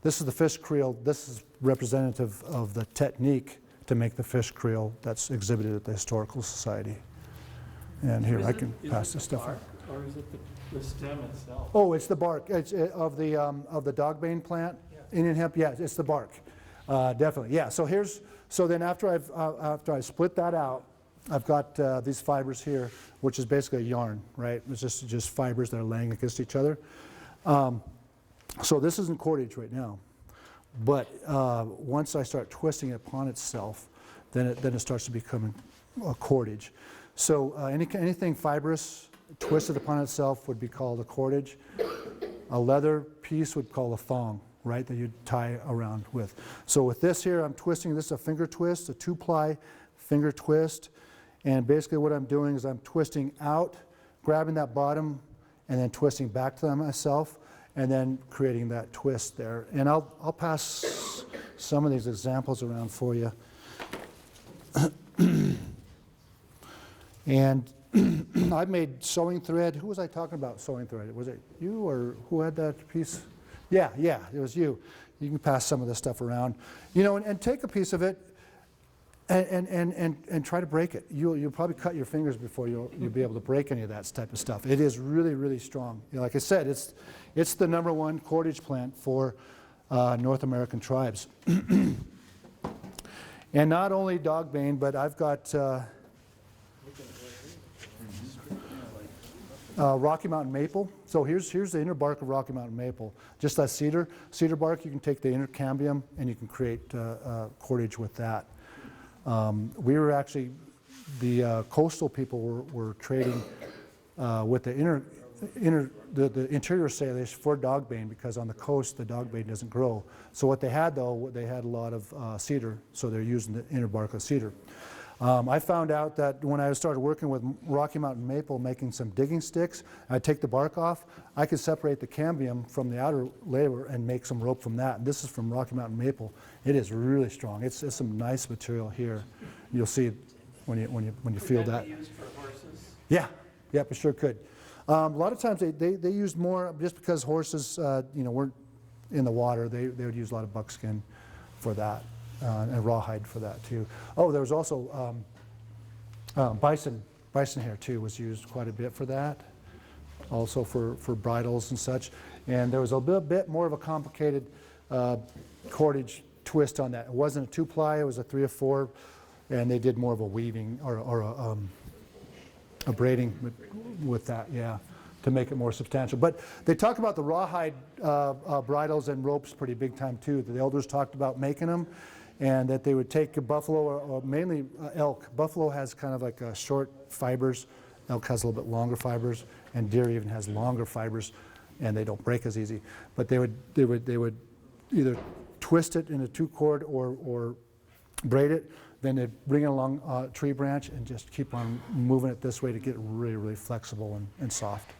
the fish creel. This is representative of the technique to make the fish creel that's exhibited at the Historical Society. And here, I can pass this stuff bark, or is it the stem itself? Oh, it's the bark. It's of the dogbane plant, Indian hemp. Yeah, it's the bark, definitely. Yeah. So then after I split that out, I've got these fibers here, which is basically a yarn, right? It's just fibers that are laying against each other. So this isn't cordage right now, but once I start twisting it upon itself, then it starts to become a cordage. So anything fibrous twisted upon itself would be called a cordage. A leather piece would be called a thong, right, that you'd tie around with. So with this here, I'm twisting. This is a finger twist, a 2-ply finger twist. And basically what I'm doing is I'm twisting out, grabbing that bottom, and then twisting back to myself, and then creating that twist there. And I'll pass some of these examples around for you. And I've made sewing thread. Who was I talking about sewing thread? Was it you, or who had that piece? Yeah, it was you. You can pass some of this stuff around. You know, and take a piece of it and try to break it. You'll probably cut your fingers before you'll be able to break any of that type of stuff. It is really, really strong. You know, like I said, it's the #1 cordage plant for North American tribes. And not only dogbane, but I've got Rocky Mountain maple. So here's the inner bark of Rocky Mountain maple. Just that cedar bark, you can take the inner cambium and you can create cordage with that. We were actually, the coastal people were trading with the interior Salish for dogbane, because on the coast the dogbane doesn't grow. So what they had though, they had a lot of cedar, so they're using the inner bark of cedar. I found out that when I started working with Rocky Mountain maple, making some digging sticks, I'd take the bark off, I could separate the cambium from the outer layer and make some rope from that. And this is from Rocky Mountain maple. It is really strong. It's some nice material here. You'll see it when you feel Would that. that be used for horses? Yeah, it sure could. A lot of times they used more, just because horses weren't in the water, they would use a lot of buckskin for that. And rawhide for that too. Oh, there was also bison hair too was used quite a bit for that. Also for bridles and such. And there was a bit more of a complicated cordage twist on that. It wasn't a 2-ply, it was a 3 or 4, and they did more of a weaving or a braiding with that, yeah, to make it more substantial. But they talk about the rawhide bridles and ropes pretty big time too. The elders talked about making them, and that they would take a buffalo or mainly elk. Buffalo has kind of like short fibers. Elk has a little bit longer fibers, and deer even has longer fibers, and they don't break as easy. But they would either twist it in a 2-cord or braid it. Then they'd bring it along a tree branch and just keep on moving it this way to get it really, really flexible and soft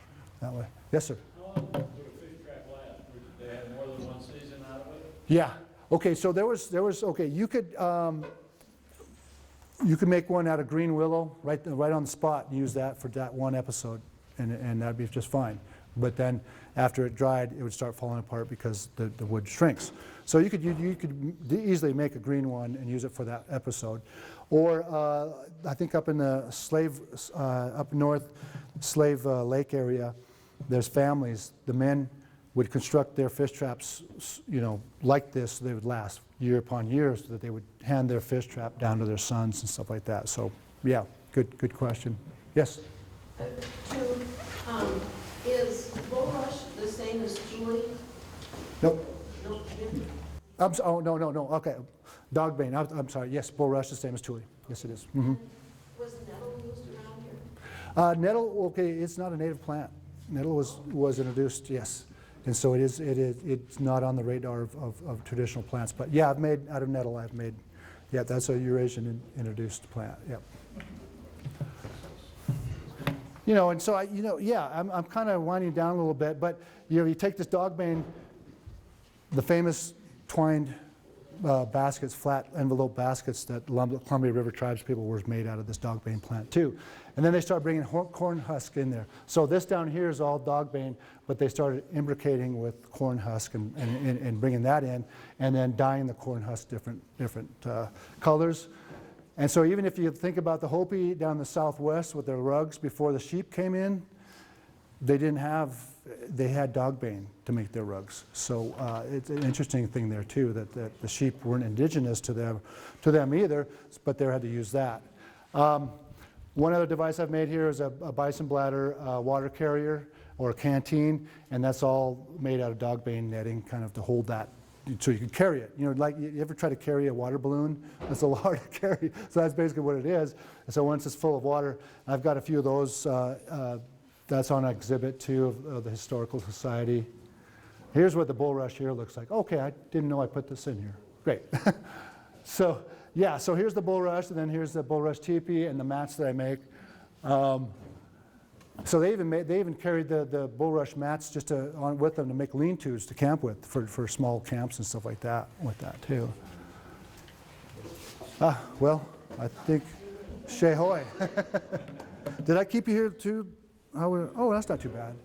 that way. Yes, sir. How long would a fish trap last? Would they have more than one season out of it? Yeah. Okay. So there was okay. You could make one out of green willow right on the spot and use that for that one episode, and that'd be just fine. But then after it dried, it would start falling apart because the wood shrinks. So you could easily make a green one and use it for that episode. Or I think up in the up north Slave Lake area, there's families. The men would construct their fish traps, like this, so they would last year upon year, so that they would hand their fish trap down to their sons and stuff like that. So, yeah, good question. Yes? Is bulrush the same as Julie? Nope. No, different. No. Okay, dogbane. I'm sorry. Yes, bulrush the same as tule. Yes, it is. Mm-hmm. Was nettle used around here? Nettle. Okay, it's not a native plant. Nettle was introduced. Yes. And so it's not on the radar of traditional plants. But yeah, I've made out of nettle. Yeah, that's a Eurasian introduced plant. Yep. And so I'm kind of winding down a little bit. But you take this dogbane, the famous twined baskets, flat envelope baskets that Columbia River tribes people were made out of this dogbane plant too. And then they started bringing corn husk in there. So this down here is all dogbane, but they started imbricating with corn husk and bringing that in, and then dyeing the corn husk different colors. And so even if you think about the Hopi down in the southwest with their rugs before the sheep came in, they had dogbane to make their rugs. So it's an interesting thing there too, that the sheep weren't indigenous to them either, but they had to use that. One other device I've made here is a bison bladder water carrier or a canteen, and that's all made out of dogbane netting, kind of to hold that so you can carry it. Like you ever try to carry a water balloon? It's a lot hard to carry. So that's basically what it is. And so once it's full of water, I've got a few of those. That's on exhibit too of the Historical Society. Here's what the bulrush here looks like. Okay, I didn't know I put this in here. Great. So here's the bulrush, and then here's the bulrush teepee and the mats that I make. So they even carried the bulrush mats just with them to make lean-tos to camp with for small camps and stuff like that with that too. Well, I think Shehoy. Did I keep you here too? Oh, that's not too bad.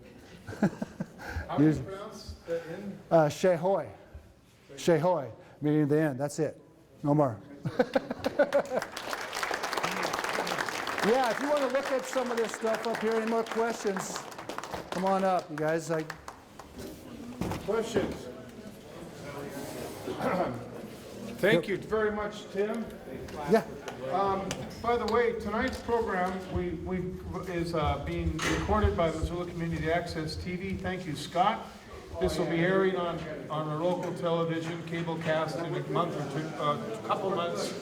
How do you pronounce the end? Shehoy. Shehoy, meaning the end. That's it. No more. Yeah, if you want to look at some of this stuff up here, any more questions, come on up, you guys. Questions? Thank you very much, Tim. Yeah. By the way, tonight's program is being recorded by Missoula Community Access TV. Thank you, Scott. This will be airing on our local television, cable cast in a month or two, couple months.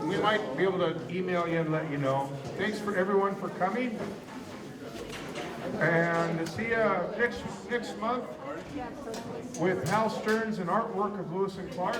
We might be able to email you and let you know. Thanks for everyone for coming. And see you next month with Hal Stearns and artwork of Lewis and Clark.